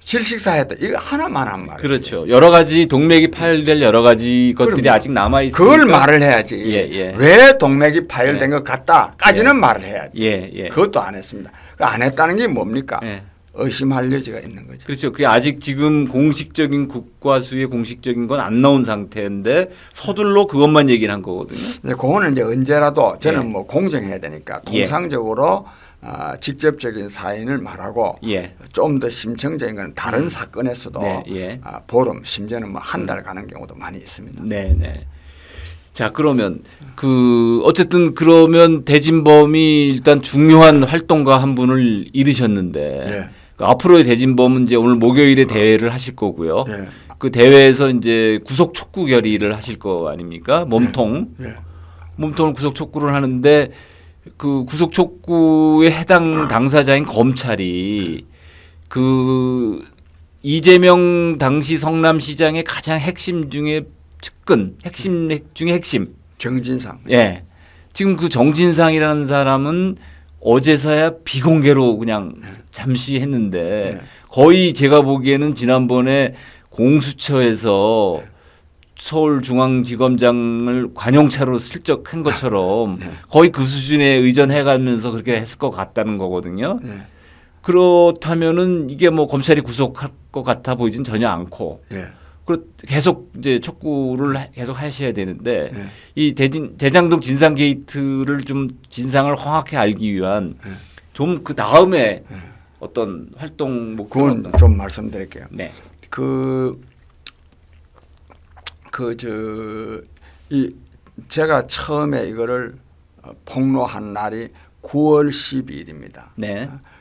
질식사했다. 이거 하나만 한 말이에요. 그렇죠. 여러 가지 동맥이 파열될 여러 가지 것들이 아직 남아 있으니까 그걸 말을 해야지. 왜 동맥이 파열된 것 같다까지는 말을 해야지. 그것도 안 했습니다. 안 했다는 게 뭡니까? 의심할 여지가 있는 거죠. 그렇죠. 그게 아직 지금 공식적인 국과수의 공식적인 건 안 나온 상태인데 서둘러 그것만 얘기를 한 거거든요. 그거는 이제 언제라도 저는 뭐 공정해야 되니까 통상적으로 직접적인 사인을 말하고 좀 더 심층적인 건 다른 사건에서도 보름 심지어는 뭐 한 달 가는 경우도 많이 있습니다. 네네. 자 그러면 어쨌든 그러면 대진범이 일단 중요한 활동가 한 분을 잃으셨는데 앞으로의 대진범은 이제 오늘 목요일에 대회를 하실 거고요. 그 대회에서 이제 구속 촉구 결의를 하실 거 아닙니까? 몸통을 구속 촉구를 하는데 그 구속 촉구에 해당 당사자인 검찰이 그 이재명 당시 성남시장의 가장 핵심 중에 핵심 중에 핵심 정진상. 지금 그 정진상이라는 사람은 어제서야 비공개로 그냥 잠시 했는데 거의 제가 보기에는 지난번에 공수처에서 서울중앙지검장을 관용차로 슬쩍 한 것처럼 거의 그 수준에 의존해가면서 그렇게 했을 것 같다는 거거든요. 그렇다면은 이게 뭐 검찰이 구속할 것 같아 보이진 전혀 않고 계속 이제 촉구를 계속 하셔야 되는데 이 대장동 진상 게이트를 좀 진상을 정확히 알기 위한 좀 그 다음에 어떤 활동 그건 좀 말씀드릴게요. 제가 처음에 이거를 폭로한 날이 9월 12일입니다.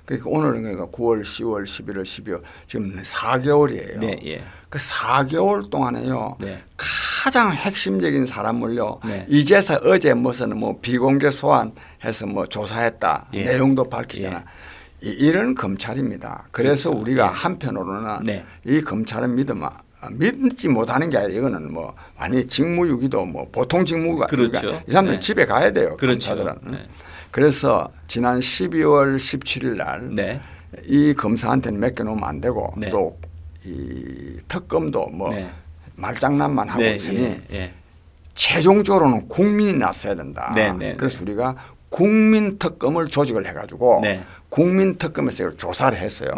그러니까 오늘은 그러니까 9월, 10월, 11월, 12월 지금 4개월이에요. 그 4개월 동안에요. 가장 핵심적인 사람을요. 이제서 어제 무슨 뭐 비공개 소환해서 뭐 조사했다. 내용도 밝히잖아. 이런 검찰입니다. 그래서 우리가 한편으로는 이 검찰은 믿지 못하는 게 아니라 이거는 뭐 완전히 직무유기도 뭐 보통 직무가 그렇죠. 이 사람들 집에 가야 돼요. 그렇죠. 검사들은. 그래서 지난 12월 17일 날 이 검사한테는 맡겨놓으면 안 되고 또 이 특검도 뭐 말장난만 하고 있으니 최종적으로는 국민이 나서야 된다. 그래서 우리가 국민특검을 조직을 해가지고 국민특검에서 이걸 조사를 했어요.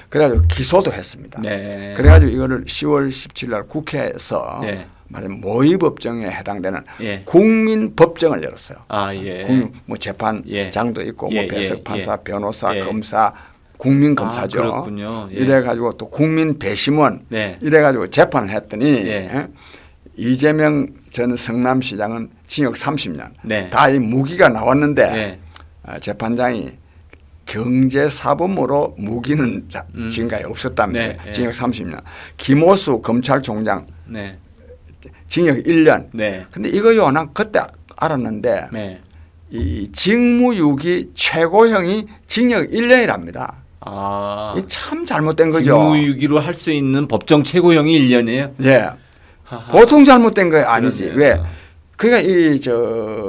그래가지고 기소도 했습니다. 그래가지고 이거를 10월 17일 날 국회에서 말하면 모의법정에 해당되는 국민법정을 열었어요. 국민 뭐 재판장도 있고 뭐 배석판사, 변호사, 검사, 국민검사죠. 그렇군요. 이래가지고 또 국민배심원 이래가지고 재판을 했더니 이재명 전 성남시장은 징역 30년. 다 이 무기가 나왔는데 재판장이 경제사범으로 무기는 지금까지 없었답니다. 네, 네. 징역 30년. 김호수 검찰총장 네. 징역 1년. 네. 근데 이거요, 난 그때 알았는데 네. 이 직무유기 최고형이 징역 1년이랍니다. 아. 이 참 잘못된 거죠. 직무유기로 할 수 있는 법정 최고형이 1년이에요? 예. 하하. 보통 잘못된 거 아니지. 그러네요. 왜? 그러니까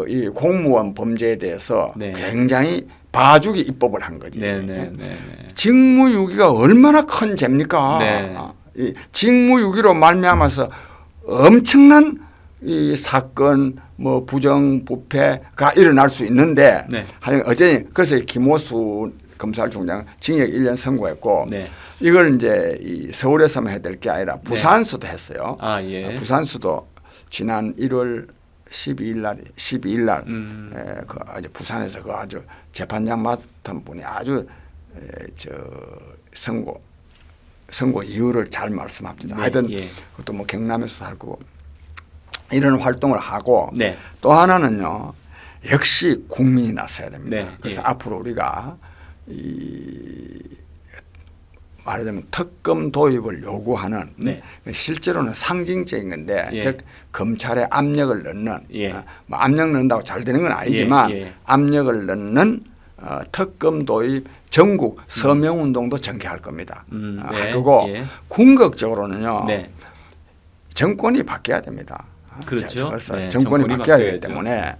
이 공무원 범죄에 대해서 네. 굉장히 봐주기 입법을 한 거지. 네, 네, 네. 직무유기가 얼마나 큰 죄입니까? 네. 이 직무유기로 말미암아서 엄청난 이 사건 뭐 부정부패가 일어날 수 있는데 네. 하여간 어제 그래서 김호수 검찰총장 징역 1년 선고했고 네. 이걸 이제 이 서울에서만 해야 될 게 아니라 부산수도 했어요. 아, 예. 부산수도 지난 1월 12일 날 그 아주 부산에서 그 아주 재판장 맡은 분이 아주 저 선고 이유를 잘 말씀합니다. 네, 하여튼 예. 그것도 뭐 경남에서 살고 이런 활동을 하고 네. 또 하나는요. 역시 국민이 나서야 됩니다. 네, 그래서 예. 앞으로 우리가 이 말하자면 특검 도입을 요구하는 네. 실제로는 상징적인 건데 예. 즉 검찰에 압력을 넣는 예. 뭐 압력 넣는다고 잘 되는 건 아니지만 예, 예. 압력을 넣는 특검 도입 전국 서명 운동도 전개할 겁니다. 네. 그리고 예. 궁극적으로는요. 네. 정권이 바뀌어야 됩니다. 그렇죠. 그래서 네, 정권이 바뀌어야 되기 바뀌어야죠. 때문에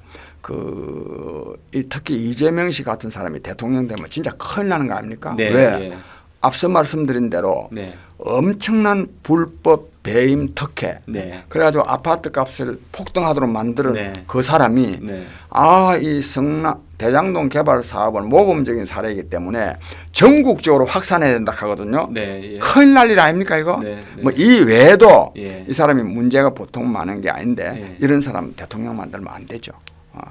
특히 이재명 씨 같은 사람이 대통령 되면 진짜 큰일 나는 거 아닙니까? 네. 왜? 예. 앞서 말씀드린 대로 네. 엄청난 불법 배임 특혜 네. 그래가지고 아파트 값을 폭등하도록 만드는 네. 그 사람이 네. 이 대장동 개발 사업은 모범적인 사례이기 때문에 전국적으로 확산해야 된다 하거든요. 네. 예. 큰일 날 일 아닙니까 이거? 네, 네. 뭐 이 외에도 예. 이 사람이 문제가 보통 많은 게 아닌데 예. 이런 사람 대통령 만들면 안 되죠.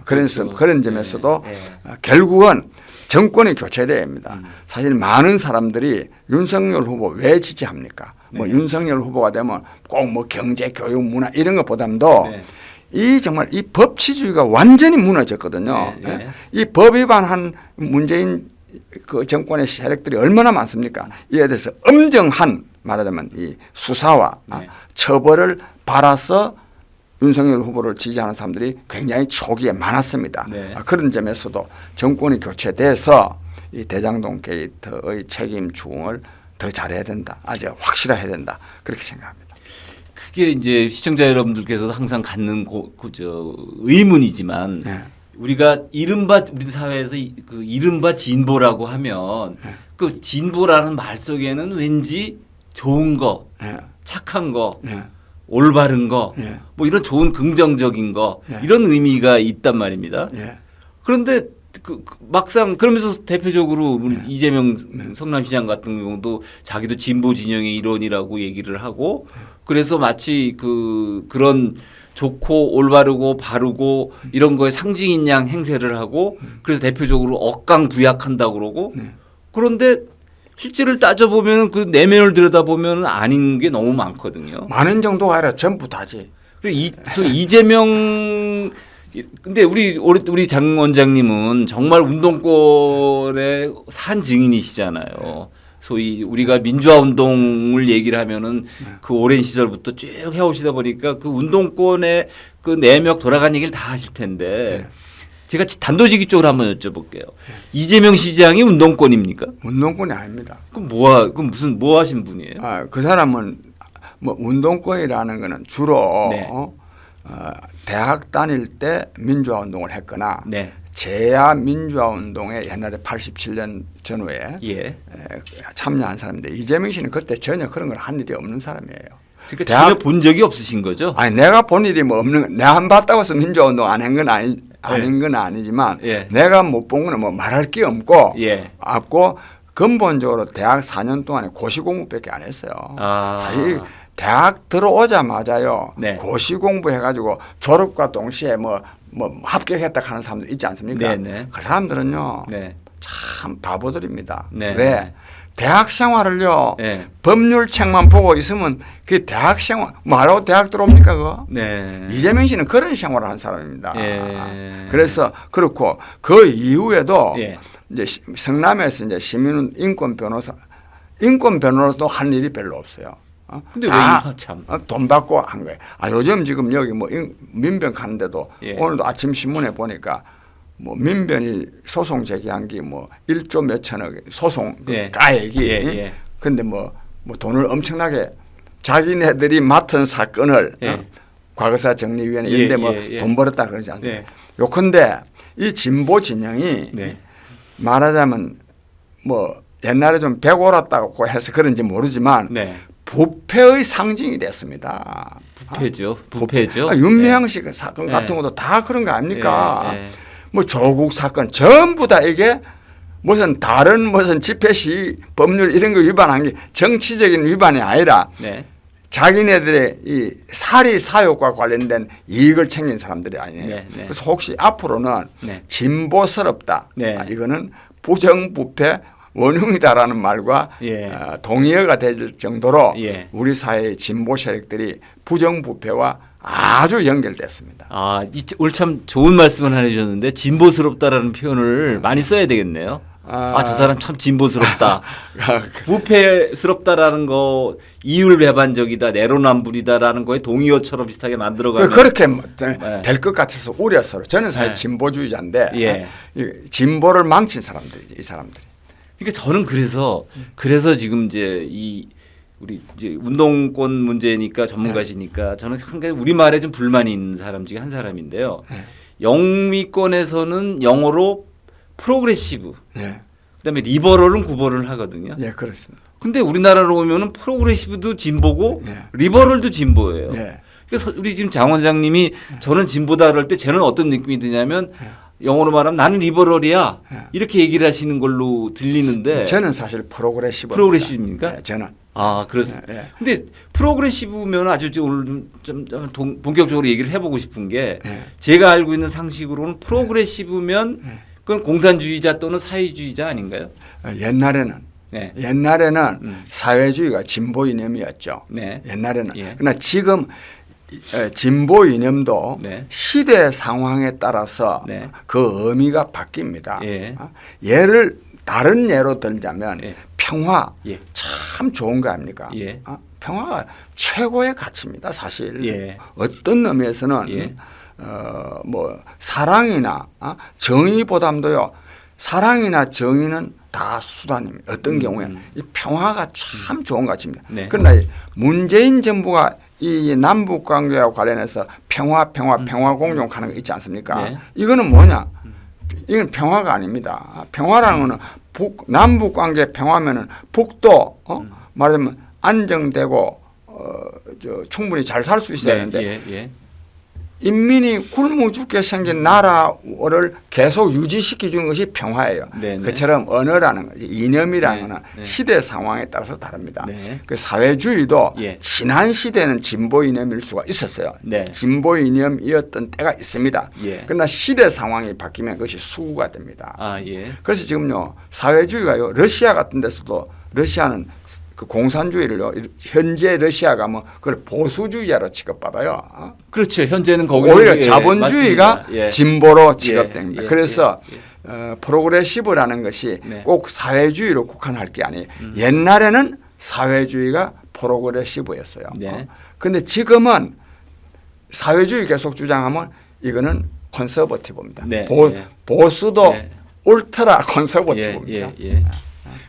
그래서 그렇죠. 그런 점에서도 예. 결국은 정권이 교체돼야 합니다. 사실 많은 사람들이 윤석열 후보 왜 지지합니까? 뭐 네. 윤석열 후보가 되면 꼭 뭐 경제, 교육, 문화 이런 것보다도 네. 이 정말 이 법치주의가 완전히 무너졌거든요. 네, 네. 이 법 위반한 문재인 그 정권의 세력들이 얼마나 많습니까? 이에 대해서 엄정한 말하자면 이 수사와 네. 처벌을 바라서 윤석열 후보를 지지하는 사람들이 굉장히 초기에 많았습니다. 네. 그런 점에서도 정권이 교체돼서 이 대장동 게이트의 책임 추궁을 더 잘해야 된다. 아주 확실해야 된다. 그렇게 생각합니다. 그게 이제 시청자 여러분들께서도 항상 갖는 의문이지만 네. 우리가 이른바 우리 사회에서 그 이른바 진보라고 하면 그 진보라는 말 속에는 왠지 좋은 거, 네. 착한 거, 네. 올바른 거, 네. 뭐 이런 좋은 긍정적인 거 네. 이런 의미가 있단 말입니다. 네. 그런데 막상 그러면서 대표적으로 이재명 성남시장 같은 경우도 자기도 진보 진영의 일원이라고 얘기를 하고 그래서 마치 그런 좋고 올바르고 바르고 이런 거에 상징인 양 행세를 하고 그래서 대표적으로 억강부약한다고 그러고 그런데 실제를 따져보면 그 내면을 들여다보면 아닌 게 너무 많거든요. 많은 정도가 아니라 전부 다지. 그리고 이재명 근데 우리 장 원장님은 정말 운동권의 산 증인이시잖아요. 소위 우리가 민주화 운동을 얘기를 하면은 그 오랜 시절부터 쭉 해오시다 보니까 그 운동권의 그 내역 돌아간 얘기를 다 하실 텐데 제가 단도직입 적으로 한번 여쭤볼게요. 이재명 시장이 운동권입니까? 운동권이 아닙니다. 그럼 그럼 무슨 뭐 하신 분이에요? 그 사람은 뭐 운동권이라는 거는 주로 네. 대학 다닐 때 민주화 운동을 했거나 네. 제야 민주화 운동에 옛날에 87년 전후에 예. 참여한 사람인데 이재명 씨는 그때 전혀 그런 걸 한 일이 없는 사람이에요. 그러니까 전혀 본 적이 없으신 거죠? 아니 내가 본 일이 뭐 없는 내가 안 봤다고 해서 민주화 운동 안 한 건 아닌 건 아니지만 예. 내가 못 본 거는 뭐 말할 게 없고 예. 없고 근본적으로 대학 4년 동안에 고시 공부밖에 안 했어요. 사실 대학 들어오자마자요. 네. 고시 공부해가지고 졸업과 동시에 뭐 합격했다 하는 사람들 있지 않습니까? 네네. 그 사람들은요. 네. 참 바보들입니다. 네. 왜? 대학 생활을요. 네. 법률 책만 보고 있으면 그 대학 생활 뭐하라고 대학 들어옵니까 그거? 네. 이재명 씨는 그런 생활을 한 사람입니다. 예. 그래서 그렇고 그 이후에도 예. 이제 성남에서 이제 시민 인권 변호사도 한 일이 별로 없어요. 근데 왜 참? 돈 받고 한 거예요. 요즘 지금 여기 뭐 민변 가는데도 예. 오늘도 아침 신문에 보니까 뭐 민변이 소송 제기한 게 뭐 1조 몇천억 소송 예. 가액이. 예. 예. 근데 뭐 돈을 엄청나게 자기네들이 맡은 사건을 예. 과거사 정리위원회 예. 이런데 뭐 예. 돈 벌었다 그러지 않나요? 예. 요컨대 이 진보 진영이 네. 말하자면 뭐 옛날에 좀 배고랐다고 해서 그런지 모르지만 네. 부패의 상징이 됐습니다. 부패죠. 윤미향 씨 사건 네. 같은 것도 다 그런 거 아닙니까? 네. 뭐 조국 사건 전부 다 이게 무슨 다른 무슨 집회 시위 법률 이런 거 위반한 게 정치적인 위반이 아니라 네. 자기네들의 이 사리 사욕과 관련된 이익을 챙긴 사람들이 아니에요. 네. 네. 그래서 혹시 앞으로는 네. 진보스럽다. 네. 이거는 부정부패 원흉이다라는 말과 예. 동의어가 될 정도로 예. 우리 사회의 진보 세력들이 부정부패와 아주 연결됐습니다. 올 참 좋은 말씀을 하나 해주셨는데 진보스럽다라는 표현을 많이 써야 되겠네요. 저 사람 참 진보스럽다. 부패스럽다라는 거 이율배반적이다, 내로남불이다라는 거에 동의어처럼 비슷하게 만들어가면 그렇게 네. 될 것 같아서 우려서로 저는 사실 네. 진보주의자인데 예. 이 진보를 망친 사람들이지 이 사람들이. 그러니까 저는 그래서 지금 이제 우리 이제 운동권 문제니까 전문가시니까 저는 상당히 우리 말에 좀 불만이 있는 사람 중에 한 사람인데요. 영미권에서는 영어로 프로그레시브, 그다음에 리버럴은 구별을 하거든요. 예, 그렇습니다. 근데 우리나라로 오면은 프로그레시브도 진보고 리버럴도 진보예요. 그래서 우리 지금 장 원장님이 저는 진보다 그럴 때 쟤는 어떤 느낌이 드냐면 영어로 말하면 나는 리버럴이야 이렇게 얘기를 하시는 걸로 들리는데 저는 사실 프로그레시브입니까? 네, 저는. 그렇습니다. 근데 프로그레시브면 아주 오늘 좀 본격적으로 얘기를 해보고 싶은 게 제가 알고 있는 상식으로는 프로그레시브면 그건 공산주의자 또는 사회주의자 아닌가요? 옛날에는 사회주의가 진보 이념이었죠. 네. 옛날에는. 예. 그러나 지금 진보 이념도 시대 상황에 따라서 그 의미가 바뀝니다. 다른 예로 들자면 평화 참 좋은 거 아닙니까? 평화가 최고의 가치입니다. 사실 어떤 의미에서는 뭐 사랑이나 정의보담도요. 사랑이나 정의는 다 수단입니다. 어떤 경우에 이 평화가 참 좋은 가치입니다. 그러나 문재인 정부가 이 남북 관계와 관련해서 평화 공존하는 거 있지 않습니까? 이거는 뭐냐? 이건 평화가 아닙니다. 평화라는 거는 남북 관계 평화면은 북도 말하자면 안정되고 충분히 잘 살 수 있어야 되는데 인민이 굶어 죽게 생긴 나라를 계속 유지시켜 주는 것이 평화예요. 그처럼 언어라는 것이 이념이라는 것은 시대 상황에 따라서 다릅니다. 그 사회주의도 지난 시대는 진보 이념일 수가 있었어요. 진보 이념이었던 때가 있습니다. 그러나 시대 상황이 바뀌면 그것이 수구가 됩니다. 그래서 지금요 사회주의가요 러시아 같은 데서도 러시아는 그 공산주의를요 현재 러시아가 뭐 그걸 보수주의자로 취급받아요. 그렇죠. 현재는 거기 오히려 자본주의가 진보로 취급됩니다. 그래서 프로그레시브라는 것이 꼭 사회주의로 국한할 게 아니에요. 옛날에는 사회주의가 프로그레시브였어요. 그런데 지금은 사회주의 계속 주장하면 이거는 컨서버티브입니다. 보수도 울트라 컨서버티브입니다.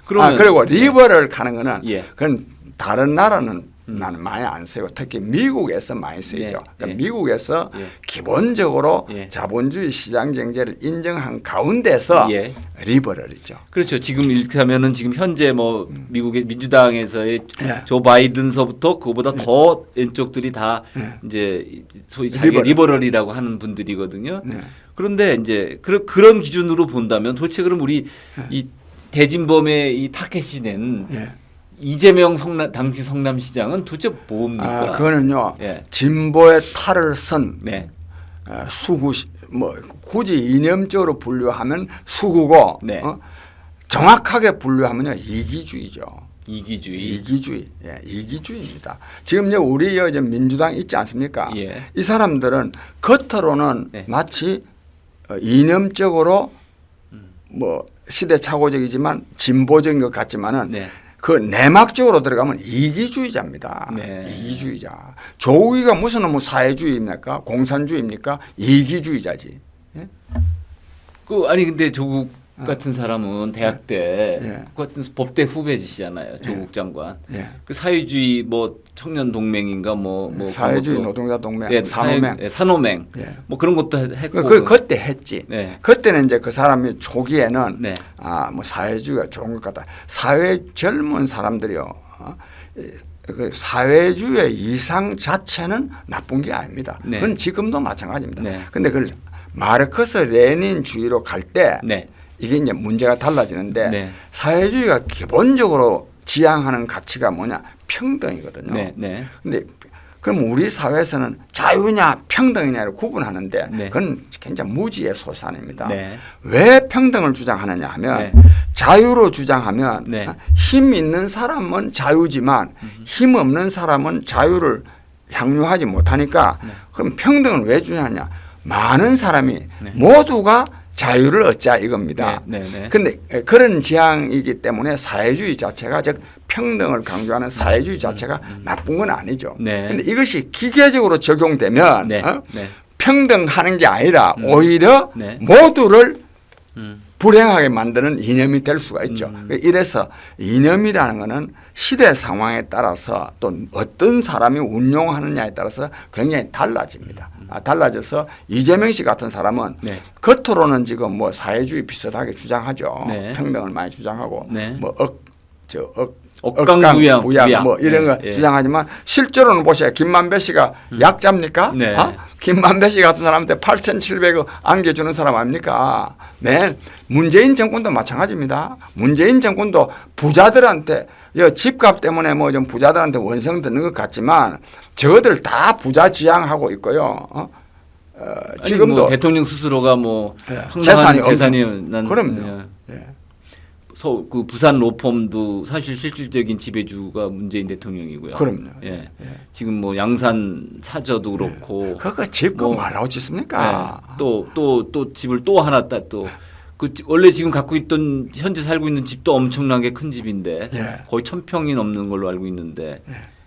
그리고 리버럴 가는 거는 그건 다른 나라는 나는 많이 안 쓰고 특히 미국에서 많이 쓰이죠. 그러니까 미국에서 기본적으로 자본주의 시장 경제를 인정한 가운데서 리버럴이죠. 그렇죠. 지금 이렇게 하면은 지금 현재 뭐 미국의 민주당에서의 조 바이든서부터 그보다 더 왼쪽들이 다 이제 소위 자기 리버럴이라고 하는 분들이거든요. 그런데 이제 그런 기준으로 본다면 도대체 그럼 우리 이 대진범의 이 타켓이 낸 이재명 당시 성남시장은 도대체 뭡니까? 그거는요 진보의 탈을 선 수구 뭐 굳이 이념적으로 분류하면 수구고 정확하게 분류하면요 이기주의죠. 이기주의입니다. 지금요 우리 민주당 있지 않습니까? 이 사람들은 겉으로는 마치 이념적으로 뭐 시대착오적이지만 진보적인 것 같지만은 네. 그 내막적으로 들어가면 이기주의자입니다. 네. 이기주의자. 조국이가 무슨 뭐 사회주의입니까? 공산주의입니까? 이기주의자지. 예? 아니 근데 조국 같은 사람은 대학 때 예. 같은 법대 후배지시잖아요. 조국 장관. 예. 그 사회주의 뭐 청년 동맹인가 뭐 사회주의 노동자 동맹, 예, 산호맹, 산호맹 예. 뭐 그런 것도 했고 그때 했지. 네. 그때는 이제 그 사람이 초기에는 네. 뭐 사회주의가 좋은 것 같다. 사회 젊은 사람들이요. 그 사회주의 이상 자체는 나쁜 게 아닙니다. 네. 그건 지금도 마찬가지입니다. 네. 근데 그걸 마르크스 레닌주의로 갈 때 네. 이게 이제 문제가 달라지는데 네. 사회주의가 기본적으로 지향하는 가치가 뭐냐? 평등이거든요. 네. 네. 근데 그럼 우리 사회에서는 자유냐 평등이냐를 구분하는데 네. 그건 굉장히 무지의 소산입니다. 네. 왜 평등을 주장하느냐 하면 네. 자유로 주장하면 네. 힘 있는 사람은 자유지만 힘 없는 사람은 자유를 향유하지 못하니까 네. 그럼 평등을 왜 주장하냐? 많은 사람이 모두가 자유를 얻자 이겁니다. 그런데 그런 지향이기 때문에 사회주의 자체가 즉 평등을 강조하는 사회주의 자체가 나쁜 건 아니죠. 그런데 이것이 기계적으로 적용되면 평등하는 게 아니라 오히려 모두를 불행하게 만드는 이념이 될 수가 있죠. 이래서 이념이라는 것은 시대 상황에 따라서 또 어떤 사람이 운용하느냐에 따라서 굉장히 달라집니다. 달라져서 이재명 씨 같은 사람은 겉으로는 지금 뭐 사회주의 비슷하게 주장하죠. 평등을 많이 주장하고 뭐 억강 부양 뭐 이런 거 주장하지만 실제로는 보세요. 김만배 씨가 약자입니까? 김만배 씨 같은 사람한테 8,700억 안겨주는 사람 아닙니까? 네. 문재인 정권도 마찬가지입니다. 문재인 정권도 부자들한테 집값 때문에 뭐 좀 부자들한테 원성 듣는 것 같지만 저들 다 부자 지향하고 있고요. 지금도 뭐 대통령 스스로가 뭐 재산이 난 그럼요. 그 부산 로펌도 사실 실질적인 지배주가 문재인 대통령이고요. 그럼요. 지금 뭐 양산 사저도 그렇고. 그거 집그 말라고 짓습니까? 또 집을 또 하나 또 그 원래 지금 갖고 있던 현재 살고 있는 집도 엄청나게 큰 집인데 거의 1,000평이 넘는 걸로 알고 있는데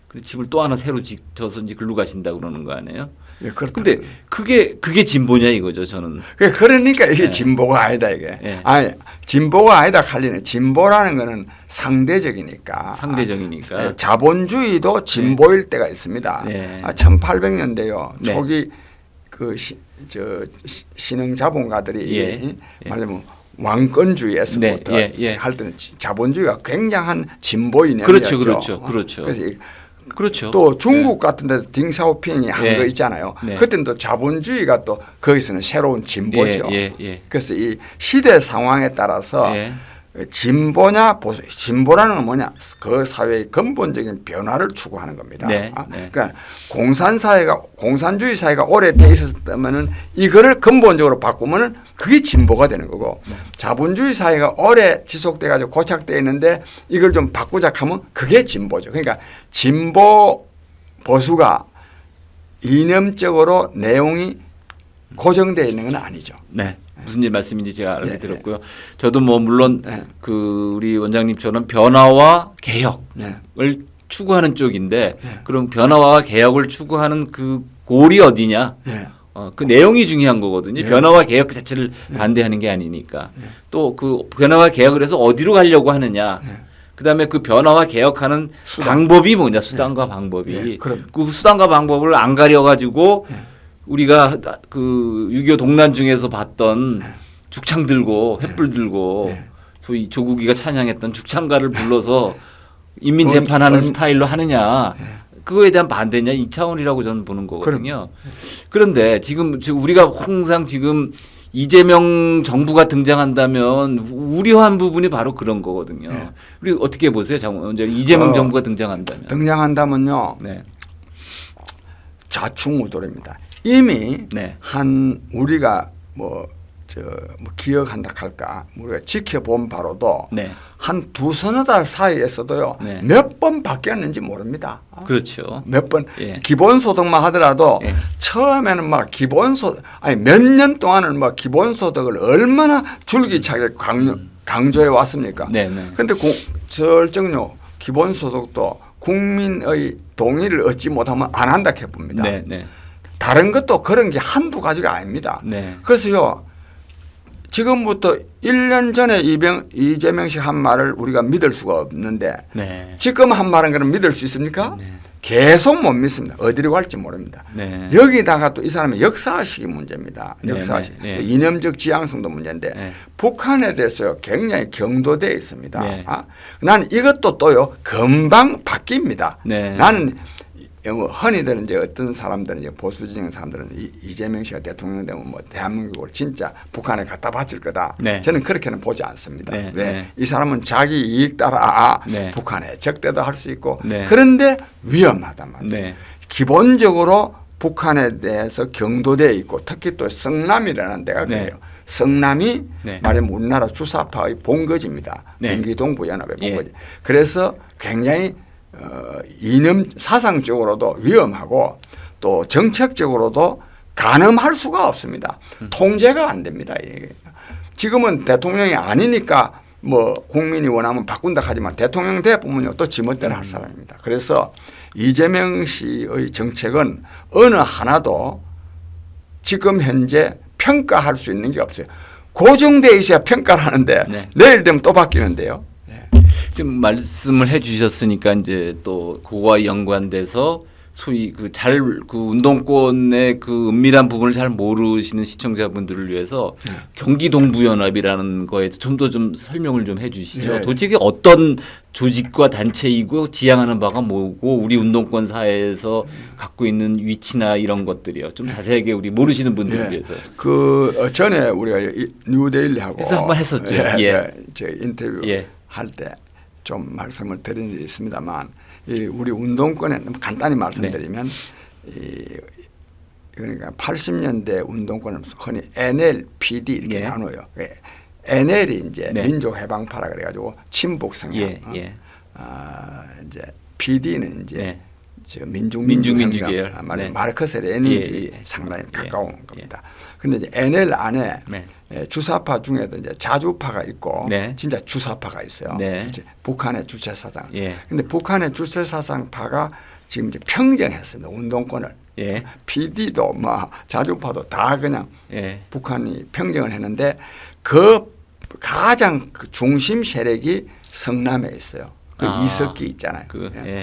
그 집을 또 하나 새로 짓어서 이제 글로 가신다 그러는 거 아니에요? 그런데 그게 진보냐 이거죠 저는. 그러니까 이게 진보가 아니다 이게. 아니 진보가 아니다 칼리는 진보라는 거는 상대적이니까. 자본주의도 진보일 때가 있습니다. 1800년대요 초기 그 신흥 자본가들이 말하자면 왕권주의에서부터 할 때는 자본주의가 굉장한 진보 이념이었죠. 그렇죠. 또 중국 같은 데서 딩샤오핑이 한 거 있잖아요. 그때는 또 자본주의가 또 거기서는 새로운 진보죠. 그래서 이 시대 상황에 따라서 진보냐 보수, 진보라는 건 뭐냐? 그 사회의 근본적인 변화를 추구하는 겁니다. 그러니까 공산주의 사회가 오래 돼 있었다면은 이거를 근본적으로 바꾸면은 그게 진보가 되는 거고 자본주의 사회가 오래 지속돼 가지고 고착돼 있는데 이걸 좀 바꾸자 하면 그게 진보죠. 그러니까 진보 보수가 이념적으로 내용이 고정되어 있는 건 아니죠. 무슨 말씀인지 제가 알게 들었고요. 저도 뭐 물론 그 우리 원장님처럼 변화와 개혁을 추구하는 쪽인데 그럼 변화와 개혁을 추구하는 그 골이 어디냐? 그 내용이 중요한 거거든요. 변화와 개혁 그 자체를 반대하는 게 아니니까. 또 그 변화와 개혁을 해서 어디로 가려고 하느냐. 그다음에 그 변화와 개혁하는 방법이 뭐냐? 수단과 방법이. 그 수단과 방법을 안 가려 가지고 우리가 그 6.25 동란 중에서 봤던 죽창 들고 횃불 들고 소위 조국이가 찬양했던 죽창가를 불러서 인민 재판하는 스타일로 하느냐 그거에 대한 반대냐 이 차원이라고 저는 보는 거거든요. 그런데 지금 우리가 항상 지금 이재명 정부가 등장한다면 우려한 부분이 바로 그런 거거든요. 우리 어떻게 보세요, 이재명 정부가 등장한다면요. 좌충우돌입니다. 이미 우리가 기억한다 할까 우리가 지켜본 바로도 한 두서너 달 사이에서도요 몇 번 바뀌었는지 모릅니다. 그렇죠. 몇 번 기본소득만 하더라도 처음에는 몇 년 동안은 기본소득을 얼마나 줄기차게 강조해 왔습니까? 네네. 그런데 절정요 기본소득도 국민의 동의를 얻지 못하면 안 한다 해봅니다. 네네. 다른 것도 그런 게 한두 가지가 아닙니다. 네. 그래서요 지금부터 1년 전에 이재명 씨 한 말을 우리가 믿을 수가 없는데 네. 지금 한 말은 그럼 믿을 수 있습니까? 네. 계속 못 믿습니다. 어디로 갈지 모릅니다. 네. 여기다가 또 이 사람의 역사의식이 문제입니다. 역사의식. 네. 네. 이념적 지향성도 문제인데 네. 북한에 대해서 굉장히 경도되어 있습니다. 네. 나는 이것도 또요 금방 바뀝니다. 네. 나는 흔히들 이제 어떤 사람들은 이제 보수진영 사람들은 이재명 씨가 대통령 되면 뭐 대한민국을 진짜 북한에 갖다 바칠 거다. 네. 저는 그렇게는 보지 않습니다. 네. 왜? 네. 이 사람은 자기 이익 따라 네. 북한에 적대도 할 수 있고 네. 그런데 위험하단 말이에요. 네. 기본적으로 북한에 대해서 경도되어 있고 특히 또 성남이라는 데가 네. 그래요. 성남이 네. 말하면 우리나라 주사파의 본거지입니다. 네. 경기 동부연합의 본거지. 예. 그래서 굉장히 이념 사상적으로도 위험하고 또 정책적으로도 가늠할 수가 없습니다. 통제가 안 됩니다. 이게. 지금은 대통령이 아니니까 뭐 국민이 원하면 바꾼다 하지만 대통령 되면요 또 지멋대로 할 사람입니다. 그래서 이재명 씨의 정책은 어느 하나도 지금 현재 평가할 수 있는 게 없어요. 고정돼 있어야 평가를 하는데 네. 내일 되면 또 바뀌는데요. 지금 말씀을 해주셨으니까 이제 또 그거와 연관돼서 소위 그 운동권의 그 은밀한 부분을 잘 모르시는 시청자분들을 위해서 경기 동부연합이라는 거에 좀 더 좀 설명을 좀 해주시죠. 네. 도대체 어떤 조직과 단체이고 지향하는 바가 뭐고 우리 운동권 사회에서 갖고 있는 위치나 이런 것들이요. 좀 자세하게 우리 모르시는 분들을 위해서. 그 전에 우리가 뉴데일리하고 그래서 한번 했었죠. 저 인터뷰 할 때 좀 말씀을 드린 일이 있습니다만 우리 운동권에 너무 간단히 말씀드리면 그러니까 80년대 운동권을 흔히 NLPD 이렇게 나눠요. NL이 이제 민족해방파라 그래가지고 친북 성향, 이제 PD는 이제 저 민중 계열, 마르크스 레닌주의 상당히 가까운 겁니다. 그런데 이제 NL 안에 주사파 중에도 이제 자주파가 있고 진짜 주사파가 있어요. 북한의 주체 사상. 근데 북한의 주체 사상파가 지금 이제 평정했습니다. 운동권을. PD도 뭐 자주파도 다 그냥 북한이 평정을 했는데 그 가장 그 중심 세력이 성남에 있어요. 그 이석기 있잖아요.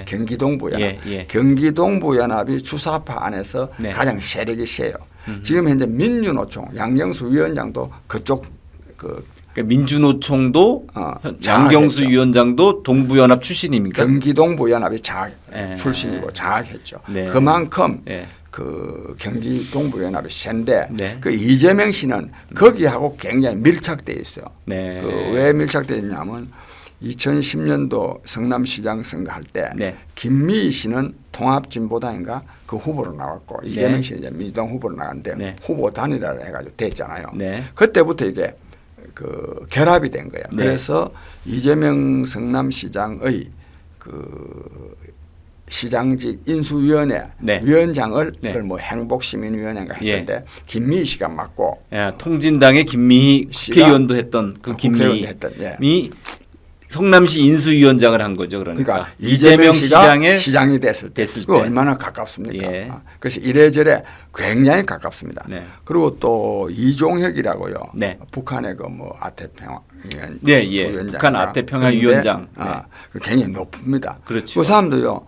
경기동부연합. 경기동부연합이 주사파 안에서 가장 세력이 세요. 지금 현재 민주노총 양경수 위원장도 그쪽 그러니까 민주노총도 양경수 위원장도 동부연합 출신입니까? 경기동부연합이 출신이고 장악했죠. 그만큼 그 경기동부연합이 센데 그 이재명 씨는 거기하고 굉장히 밀착돼 있어요. 그 왜 밀착돼 있냐면 2010년도 성남시장 선거할 때 김미희 씨는 통합진보당인가 그 후보로 나왔고 이재명 씨는 이제 민주당 후보로 나갔는데 후보 단일화를 해가지고 됐잖아요. 그때부터 이게 그 결합이 된 거예요. 그래서 이재명 성남시장의 그 시장직 인수위원회 위원장을 그걸 뭐 행복시민위원회인가 했는데 김미희 씨가 맡고 통진당의 김미희 국회의원도 했던 그 김미희 성남시 인수위원장을 한 거죠. 그러니까 이재명 시장의 시장이 됐을 때 얼마나 가깝습니까? 그래서 이래저래 굉장히 가깝습니다. 그리고 또 이종혁이라고요. 북한의 그 뭐 아태평화 위원장, 북한 아태평화 위원장 굉장히 높습니다. 그렇죠. 그 사람도요.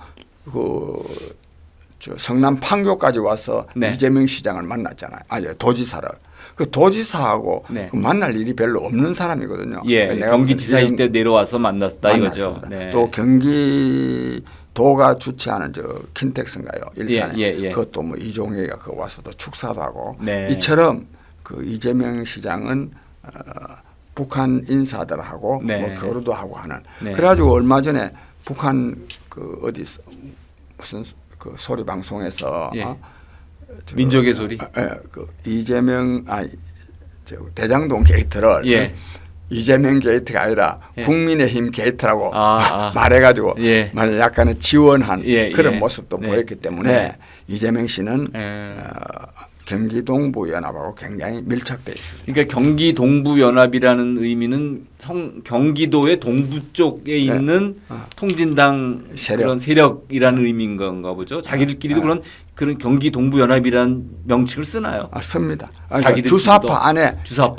저 성남 판교까지 와서 이재명 시장을 만났잖아요. 도지사를. 그 도지사하고 만날 일이 별로 없는 사람이거든요. 경기지사일 때 내려와서 만났다 이거죠. 또 경기도가 주최하는 저 킨텍스인가요? 일산에 그것도 뭐 이종혜가 그 와서도 축사도 하고 이처럼 그 이재명 시장은 북한 인사들하고 뭐 교류도 하고 하는. 그래가지고 얼마 전에 북한 그 어디 무슨 그 소리 방송에서 민족의 소리. 그 이재명 대장동 게이트를 이재명 게이트가 아니라 국민의힘 게이트라고 말해가지고 약간의 지원한 그런 모습도 보였기 때문에 이재명 씨는 경기동부연합하고 굉장히 밀착돼 있습니다. 그러니까 경기동부연합이라는 의미는 경기도의 동부 쪽에 있는 통진당 그런 세력이라는 의미인 건가 보죠. 자기들끼리도 그런 경기동부연합이라는 명칭을 쓰나요? 씁니다. 그러니까 주사파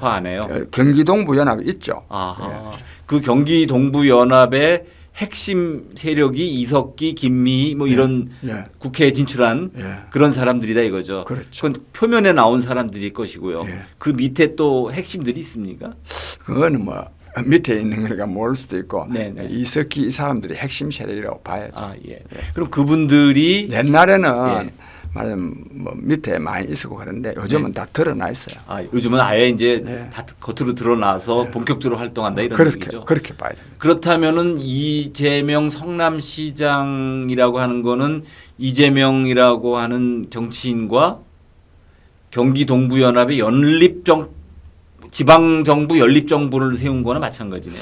안에요. 경기동부연합이 있죠. 그 경기동부연합의 핵심 세력이 이석기, 김미희 뭐 이런 국회에 진출한 그런 사람들이다 이거죠. 그렇죠. 그건 표면에 나온 사람들일 것이고요. 그 밑에 또 핵심들이 있습니까? 그거는 뭐 밑에 있는 거니까 모를 수도 있고 이석기 이 사람들이 핵심 세력이라고 봐야죠. 그럼 그분들이 옛날에는 말하자면 뭐 밑에 많이 있었고 그런데 요즘은 다 드러나 있어요. 요즘은 아예 이제 다 겉으로 드러나서 본격적으로 활동한다 이런 얘기죠. 그렇게 봐야 됩니다. 그렇다면은 이재명 성남시장이라고 하는 거는 이재명이라고 하는 정치인과 경기동부연합의 지방정부 연립정부를 세운 거나 마찬가지네요.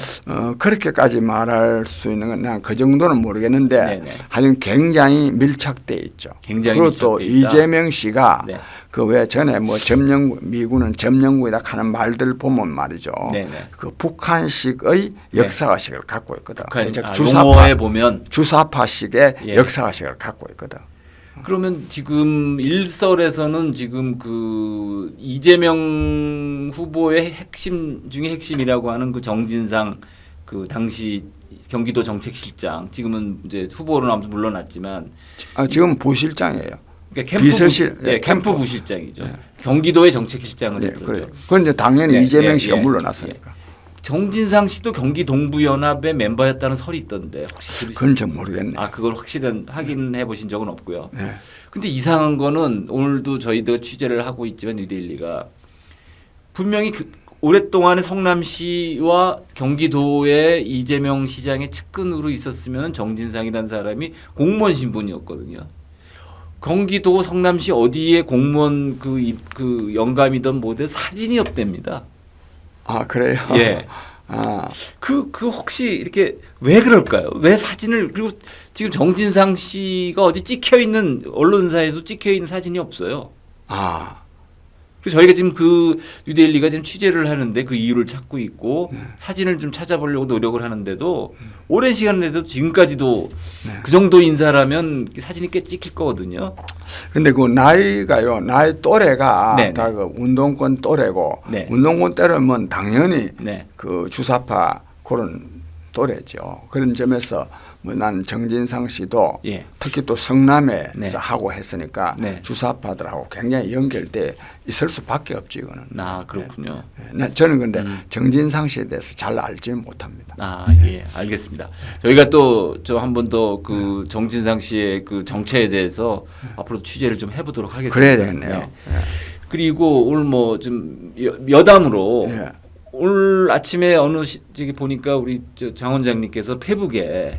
그렇게까지 말할 수 있는 건 난 그 정도는 모르겠는데 하여튼 굉장히 밀착돼 있죠. 그리고 또 이재명 씨가 그 왜 전에 뭐 미군은 점령구이다 하는 말들 보면 말이죠. 그 북한식의 역사가식을 갖고 있거든. 용어에 보면 주사파식의 역사가식을 갖고 있거든. 그러면 지금 일설에서는 지금 그 이재명 후보의 핵심 중에 핵심이라고 하는 그 정진상 그 당시 경기도 정책실장 지금은 이제 후보로 나와서 물러났지만 지금 부실장이에요. 그러니까 비서실 캠프 부실장이죠. 경기도의 정책실장을 했었죠. 그건 이제 당연히 이재명 씨가 물러났으니까. 정진상 씨도 경기동부연합의 멤버였다는 설이 있던데 혹시 그건 좀 모르겠네. 그걸 확인해 보신 적은 없고요. 근데 이상한 거는 오늘도 저희도 취재를 하고 있지만 뉴데일리가 분명히 오랫동안의 성남시와 경기도의 이재명 시장의 측근으로 있었으면 정진상이라는 사람이 공무원 신분이었거든요. 경기도 성남시 어디에 공무원 그 영감이든 뭐든 사진이 없답니다. 그래요? 그 혹시 이렇게 왜 그럴까요? 왜 사진을 그리고 지금 정진상 씨가 어디 찍혀 있는 언론사에도 찍혀 있는 사진이 없어요. 그래서 저희가 지금 그 뉴데일리가 지금 취재를 하는데 그 이유를 찾고 있고 사진을 좀 찾아보려고 노력을 하는데도 오랜 시간 내도 지금까지도 그 정도 인사라면 사진이 꽤 찍힐 거거든요. 근데 그 나이가요, 나이 또래가 다 그 운동권 또래고 운동권 또래면 당연히 그 주사파 그런 또래죠. 그런 점에서 뭐 나는 정진상 씨도 특히 또 성남에서 하고 했으니까 주사파들하고 굉장히 연결돼 있을 수밖에 없지 이거는. 그렇군요. 저는 근데 정진상 씨에 대해서 잘 알지는 못합니다. 알겠습니다. 저희가 또 한 번 더 그 정진상 씨의 그 정체에 대해서 앞으로 취재를 좀 해보도록 하겠습니다. 그래야 되겠네요. 그리고 오늘 뭐 좀 여담으로. 오늘 아침에 저기 보니까 우리 장 원장님께서 페북에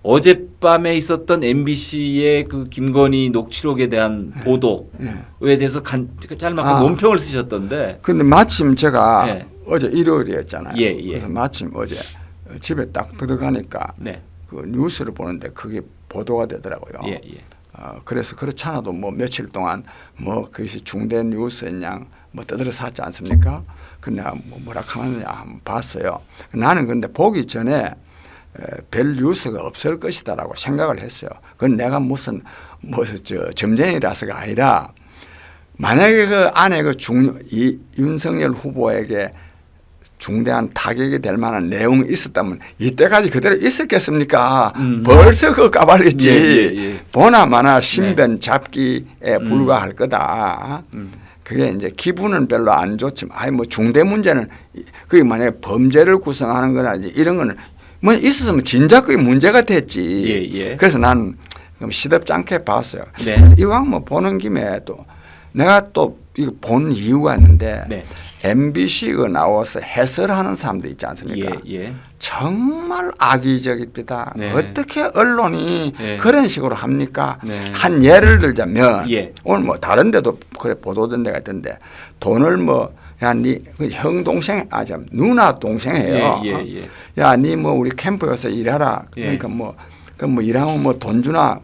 어젯밤에 있었던 MBC의 그 김건희 녹취록에 대한 보도에 대해서 짤막한 논평을 쓰셨던데. 근데 마침 제가 어제 일요일이었잖아요. 그래서 마침 어제 집에 딱 들어가니까 그 뉴스를 보는데 그게 보도가 되더라고요. 그래서 그렇지 않아도 뭐 며칠 동안 뭐 그것이 중대 뉴스였냐 뭐 떠들어서 하지 않습니까? 근데 뭐라 하느냐 한번 봤어요. 나는 근데 보기 전에 별 뉴스가 없을 것이다라고 생각을 했어요. 그건 내가 무슨 점쟁이라서가 아니라 만약에 그 안에 윤석열 후보에게 중대한 타격이 될 만한 내용이 있었다면 이때까지 그대로 있었겠습니까? 벌써 그거 까발렸지. 보나마나 신변 잡기에 불과할 거다. 그게 이제 기분은 별로 안 좋지만, 뭐 중대 문제는 그게 만약에 범죄를 구성하는 거나 이런 거는 뭐 있었으면 진작 그게 문제가 됐지. 그래서 난 시덥지 않게 봤어요. 이왕 뭐 보는 김에 또 내가 또 이거 본 이유가 있는데 MBC가 나와서 해설하는 사람들 있지 않습니까? 정말 악의적입니다. 어떻게 언론이 그런 식으로 합니까? 한 예를 들자면 오늘 뭐 다른 데도 그래 보도된 데가 있던데 돈을 뭐 야, 니 형 동생 누나 동생이에요. 야, 니 뭐 우리 캠프에서 일하라. 그러니까 뭐 일하면 뭐 돈 주나?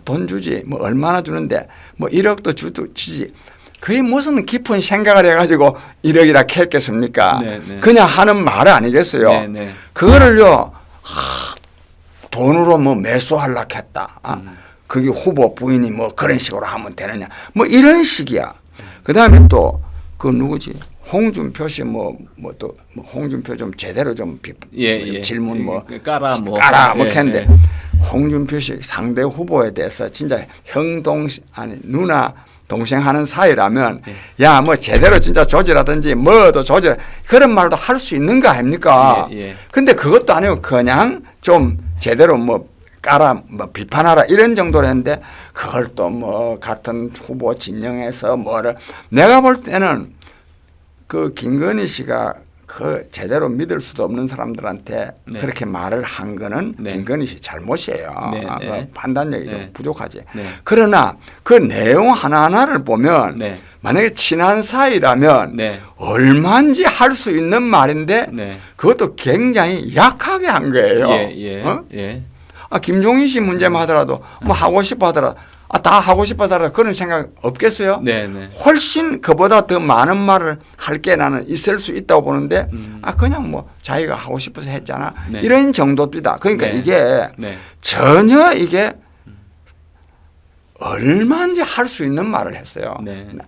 돈 주지. 뭐 얼마나 주는데 뭐 1억도 주지. 그게 무슨 깊은 생각을 해가지고 이러기라 했겠습니까? 네, 네. 그냥 하는 말 아니겠어요? 네, 네. 그거를요 돈으로 뭐 매수하려고 했다. 그게 후보 부인이 뭐 그런 식으로 하면 되느냐? 뭐 이런 식이야. 그 다음에 또 그 누구지? 홍준표 씨 뭐 또 홍준표 좀 제대로 좀 질문 뭐 까라 했는데 홍준표 씨 상대 후보에 대해서 진짜 누나 동생 하는 사이라면 야 뭐 제대로 진짜 조지라든지 뭐도 조질 그런 말도 할 수 있는 거 아닙니까? 근데 그것도 아니고 그냥 좀 제대로 뭐 까라 뭐 비판하라 이런 정도로 했는데 그걸 또 뭐 같은 후보 진영에서 뭐를 내가 볼 때는 그 김건희 씨가 그 제대로 믿을 수도 없는 사람들한테 그렇게 말을 한 거는 김건희 씨 잘못이에요. 그 판단력이 좀 부족하지. 그러나 그 내용 하나하나를 보면 만약에 친한 사이라면 얼마인지 할 수 있는 말인데 그것도 굉장히 약하게 한 거예요. 김종인 씨 문제만 하더라도 뭐 하고 싶어 하더라도 다 하고 싶어 하더라도 그런 생각 없겠어요? 훨씬 그보다 더 많은 말을 할 게 나는 있을 수 있다고 보는데 그냥 뭐 자기가 하고 싶어서 했잖아. 이런 정도입니다. 그러니까 이게 전혀 이게 얼마인지 할 수 있는 말을 했어요.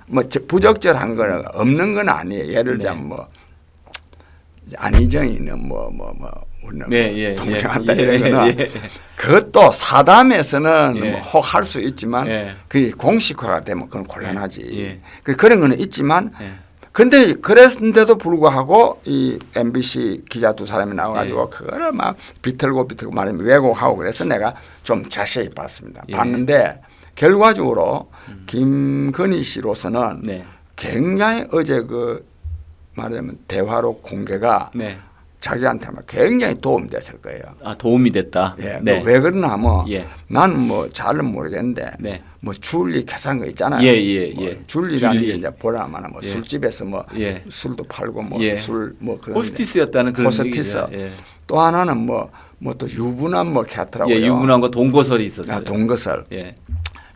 뭐 부적절한 건 없는 건 아니에요. 예를 들자면 뭐 안희정이는 동정한다 이런 거는 그것도 사담에서는 혹 할 수 있지만 그게 공식화가 되면 그건 곤란하지. 그런 거는 있지만 근데 그랬는데도 불구하고 이 MBC 기자 두 사람이 나와가지고 그거를 막 비틀고 말하면 왜곡하고 그래서 내가 좀 자세히 봤습니다. 봤는데 결과적으로 김건희 씨로서는 굉장히 어제 그 말하자면 대화록 공개가 자기한테는 굉장히 도움이 됐을 거예요. 도움이 됐다. 왜 그러나 하면 나는 뭐 잘은 모르겠는데 뭐 줄리 계산거 있잖아요. 줄리라는 게 이제 보라마나 뭐 술집에서 뭐 술도 팔고 뭐 술 뭐 그런 호스티스였다는 그런 호스티스. 또 하나는 뭐 또 유부남 뭐 하더라고요. 유부남과 동거설이 있었어요. 동거설.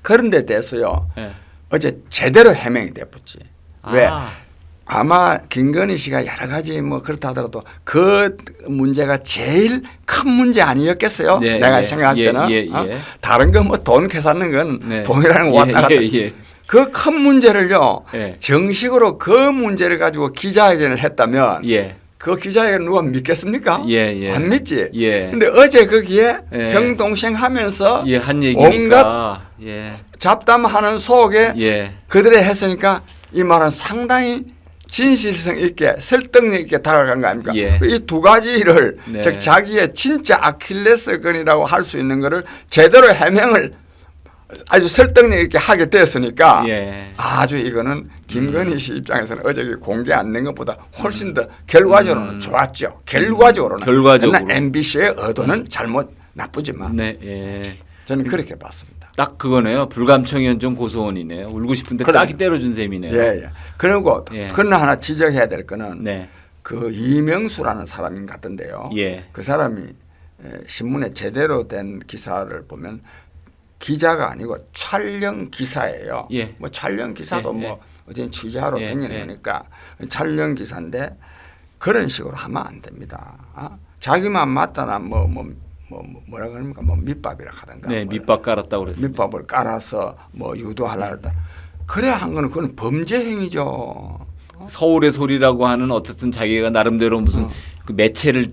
그런 데 대해서요. 어제 제대로 해명이 돼붙지. 왜? 아마 김건희 씨가 여러 가지 뭐 그렇다 하더라도 그 문제가 제일 큰 문제 아니었겠어요? 내가 생각할 때는 다른 거 뭐 돈 계산하는 건 돈이라는 거 왔다 갔다 그 큰 문제를요 정식으로 그 문제를 가지고 기자회견을 했다면 그 기자회견 누가 믿겠습니까? 안 믿지. 근데 어제 거기에 형 동생 하면서 한 얘기니까 온갖 잡담하는 속에 그들이 했으니까 이 말은 상당히 진실성 있게 설득력 있게 다가간 거 아닙니까? 이 두 가지를 즉 자기의 진짜 아킬레스건이라고 할 수 있는 거를 제대로 해명을 아주 설득력 있게 하게 됐으니까 아주 이거는 김건희 씨 입장에서는 어제 공개 안 된 것보다 훨씬 더 결과적으로는 좋았죠. 결과적으로는. 그러나 MBC의 의도는 잘못 나쁘지만 저는 그렇게 봤습니다. 딱 그거네요. 불감청이언정 고소원이네요. 울고 싶은데 딱이 때려준 셈이네요. 그리고 그러나 하나 지적해야 될 거는 그 이명수라는 사람인 것 같은데요. 그 사람이 신문에 제대로 된 기사를 보면 기자가 아니고 촬영 기사예요. 뭐 촬영 기사도 뭐 어제 취재하러 다니는 거니까 촬영 기사인데 그런 식으로 하면 안 됩니다. 자기만 맞다나 뭐라 그럽니까? 뭐 밑밥이라 하던가. 밑밥 깔았다고 그랬어요. 밑밥을 깔아서 뭐 유도하려고 했다. 그래야 한 거는 그건 범죄 행위죠. 서울의 소리라고 하는 어쨌든 자기가 나름대로 무슨 그 매체를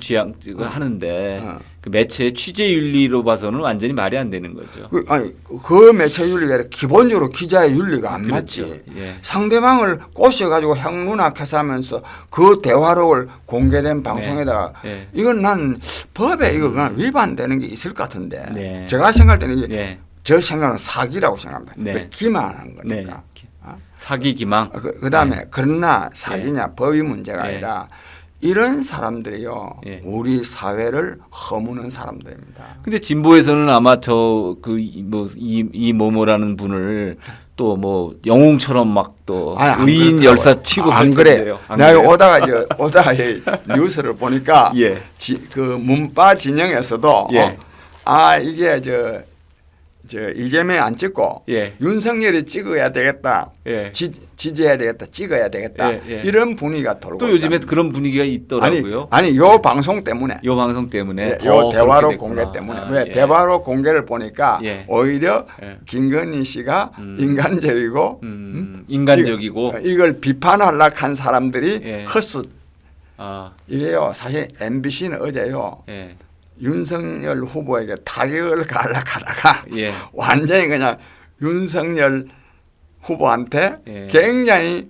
하는데 그 매체의 취재 윤리로 봐서는 완전히 말이 안 되는 거죠. 그 매체 윤리가 아니라 기본적으로 기자의 윤리가 안 맞지. 상대방을 꼬셔가지고 형 누나 캐서하면서 그 대화록을 공개된 방송에다가 이건 난 법에 이거 그냥 위반되는 게 있을 것 같은데 제가 생각할 때는 이게 저 생각은 사기라고 생각합니다. 기만한 거니까. 사기 기망. 그다음에 그러나 사기냐 법이 문제가 아니라 이런 사람들이요 우리 사회를 허무는 사람들입니다. 근데 진보에서는 아마 저 그 이 모모라는 분을 또 뭐 영웅처럼 막 또 의인 열사 치고 안 그래요. 내가 오다가 뉴스를 보니까 그 문바 진영에서도 이게 이재명이 안 찍고 예. 윤석열이 찍어야 되겠다. 예. 지지해야 되겠다. 찍어야 되겠다. 예, 예. 이런 분위기가 돌고 또 요즘에 그런 분위기가 있더라고요. 아니 요 방송 때문에. 요 방송 때문에 요 대화로 그렇게 공개 됐구나. 때문에. 아, 왜 예. 대화로 공개를 보니까 예. 오히려 예. 김건희 씨가 인간적이고 인간적이고 이걸 비판하려고 한 사람들이 예. 헛숫. 아, 이게요. 사실 MBC는 어제요. 예. 윤석열 후보에게 타격을 가려고 하다가 예. 완전히 그냥 윤석열 후보한테 예. 굉장히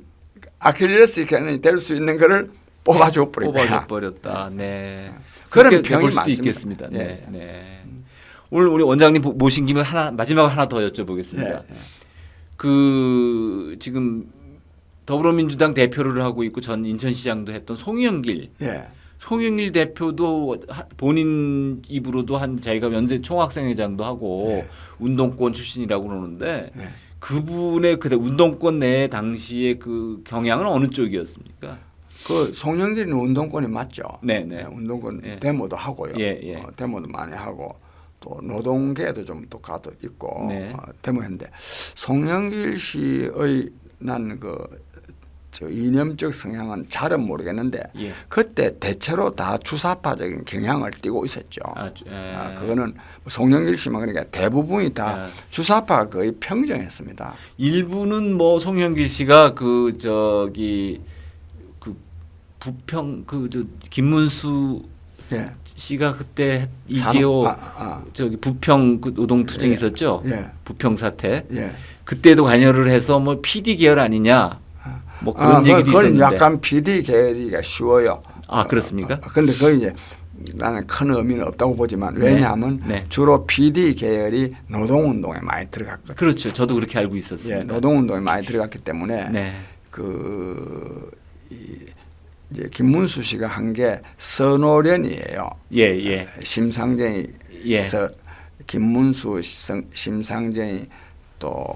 아킬레스건이 될 수 있는 거를 뽑아줘 버렸다. 뽑아줘 버렸다. 네. 그런 그렇게 병이 볼 수도 많습니다. 있겠습니다. 네. 예. 네. 오늘 우리 원장님 모신 김에 마지막 하나 더 여쭤보겠습니다. 예. 그 지금 더불어민주당 대표를 하고 있고 전 인천시장도 했던 송영길 예. 송영길 대표도 본인 입으로도 한 자기가 연세 총학생회장도 하고 예. 운동권 출신이라고 그러는데 예. 그분의 그 운동권 내 당시의 그 경향은 어느 쪽이었습니까? 그 송영길은 운동권이 맞죠. 네네. 운동권 예. 데모도 하고요. 예, 예. 데모도 많이 하고 또 노동계에도 좀 또 가도 있고 네. 데모했는데 송영길 씨의 난 이념적 성향은 잘은 모르겠는데 예. 그때 대체로 다 주사파적인 경향을 띠고 있었죠. 예. 그거는 송영길 씨만 그러니까 대부분이 다 예. 주사파가 거의 평정했습니다. 일부는 뭐 송영길 씨가 그 부평 김문수 예. 씨가 그때 이재호 저기 부평 그 노동투쟁 있었죠. 예. 부평 사태. 예. 그때도 관여를 해서 뭐 PD 계열 아니냐. 뭐 그런 얘기도 그건 있었는데. 약간 PD 계열이가 쉬워요. 아 그렇습니까? 근데 그 이제 나는 큰 의미는 없다고 보지만 왜냐하면 네. 주로 PD 계열이 노동운동에 많이 들어갔거든요. 그렇죠. 저도 그렇게 알고 있었습니다. 예, 노동운동에 많이 들어갔기 때문에 네. 이제 김문수 씨가 한 게 선호련이에요. 예, 예. 심상정이 예. 김문수 심상정이 또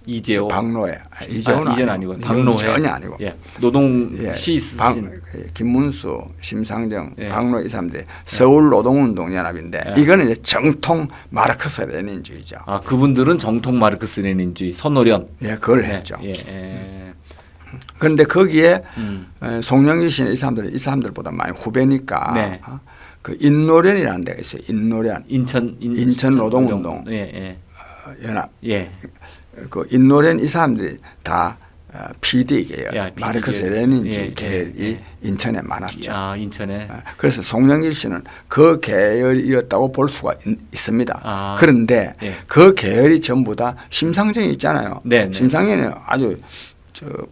이재호 박노해 이재호는 이제는 아니고 박노해 전혀 아니고 예. 노동 예. 시 쓰신 김문수 심상정 예. 박노해 이 사람들이 서울 노동운동연합인데 예. 이거는 이제 정통 마르크스 레닌주의죠. 아 그분들은 정통 마르크스 레닌주의 선호련 예, 그걸 네. 했죠. 예. 예. 그런데 거기에 송영길 씨는 이 사람들보다 많이 후배니까 네. 그 인노련이라는 데가 있어요. 인노련 인천 노동운동 예, 연합. 예. 그 인노련 이 사람들이 다 PD 계열, 야, PD 마르크스 계열. 레닌주의 예, 계열이 예. 인천에 많았죠. 아 인천에 그래서 송영길 씨는 그 계열이었다고 볼 수가 있습니다. 아, 그런데 예. 그 계열이 전부 다 심상정이 있잖아요. 네, 네. 심상정이 아주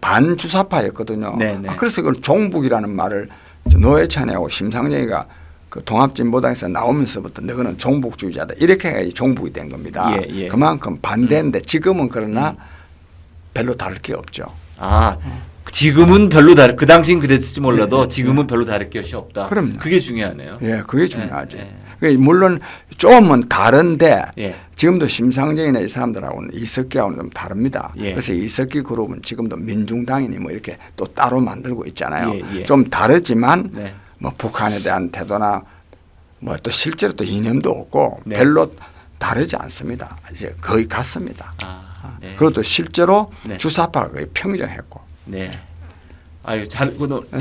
반주사파였거든요. 네, 네. 그래서 그걸 종북이라는 말을 노회찬하고 심상정이가 그 통합진보당에서 나오면서부터 너희는 종북주의자다 이렇게 해야지 종북이 된 겁니다. 예, 예. 그만큼 반대인데 지금은 그러나 별로 다를 게 없죠. 아 지금은 별로 그 당시는 그랬을지 몰라도 지금은 별로 다를 것이 없다. 그럼요. 그게 중요하네요. 예, 그게 중요하죠. 예. 물론 조금은 다른데 예. 지금도 심상정이나 이 사람들하고는 이석기하고는 좀 다릅니다. 예. 그래서 이석기 그룹은 지금도 민중당이니 뭐 이렇게 또 따로 만들고 있잖아요. 예, 예. 좀 다르지만 네. 뭐 북한에 대한 태도나 뭐 또 실제로 또 이념도 없고 네. 별로 다르지 않습니다. 이제 거의 같습니다. 아, 네. 그것도 실제로 네. 주사파가 거의 평정했고. 네. 아유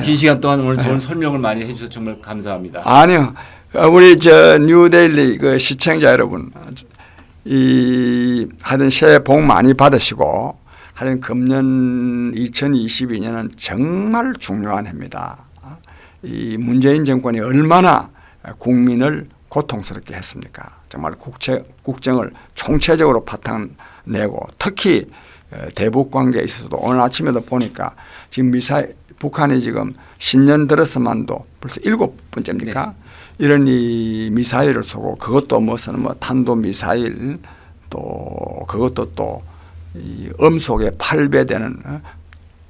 긴 시간 동안 오늘 좋은 설명을 많이 해주셔서 정말 감사합니다. 아니요, 우리 뉴데일리 그 시청자 여러분, 하여튼 새해 복 많이 받으시고, 하여튼 금년 2022년은 정말 중요한 해입니다. 이 문재인 정권이 얼마나 국민을 고통스럽게 했습니까? 정말 국정을 총체적으로 바탕내고 특히 대북 관계에 있어서도 오늘 아침에도 보니까 지금 북한이 지금 신년 들어서만도 벌써 7번째입니까? 네. 이런 이 미사일을 쏘고 그것도 무슨 뭐 탄도 미사일 또 그것도 또 이 음속에 8배 되는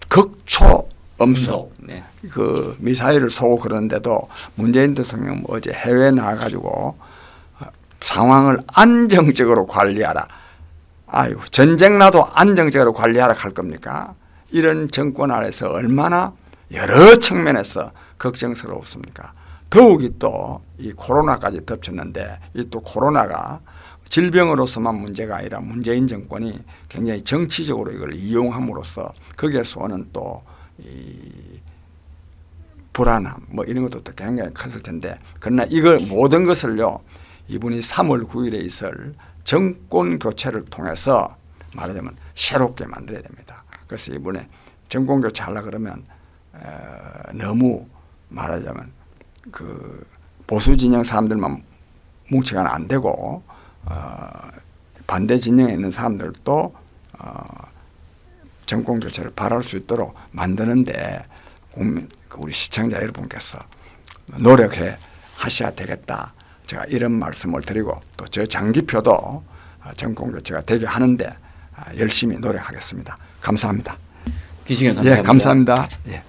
극초 음속 네. 그 미사일을 쏘고 그러는데도 문재인 대통령 어제 해외에 나가가지고 상황을 안정적으로 관리하라. 아유, 전쟁 나도 안정적으로 관리하라 할 겁니까? 이런 정권 아래서 얼마나 여러 측면에서 걱정스러웠습니까? 더욱이 또 이 코로나까지 덮쳤는데 이 또 코로나가 질병으로서만 문제가 아니라 문재인 정권이 굉장히 정치적으로 이걸 이용함으로써 거기에서 오는 또 이 불안함 뭐 이런 것도 또 굉장히 컸을 텐데 그러나 이걸 모든 것을요 이분이 3월 9일에 있을 정권 교체를 통해서 말하자면 새롭게 만들어야 됩니다. 그래서 이번에 정권 교체하려 그러면 너무 말하자면 그 보수 진영 사람들만 뭉치가는 안 되고 반대 진영에 있는 사람들도 정권 교체를 바랄 수 있도록 만드는데 우리 시청자 여러분께서 노력해 하셔야 되겠다. 제가 이런 말씀을 드리고 또 저 장기표도 정권 교체가 되게 하는데 열심히 노력하겠습니다. 감사합니다. 귀신경 감사합니다. 예, 감사합니다. 예.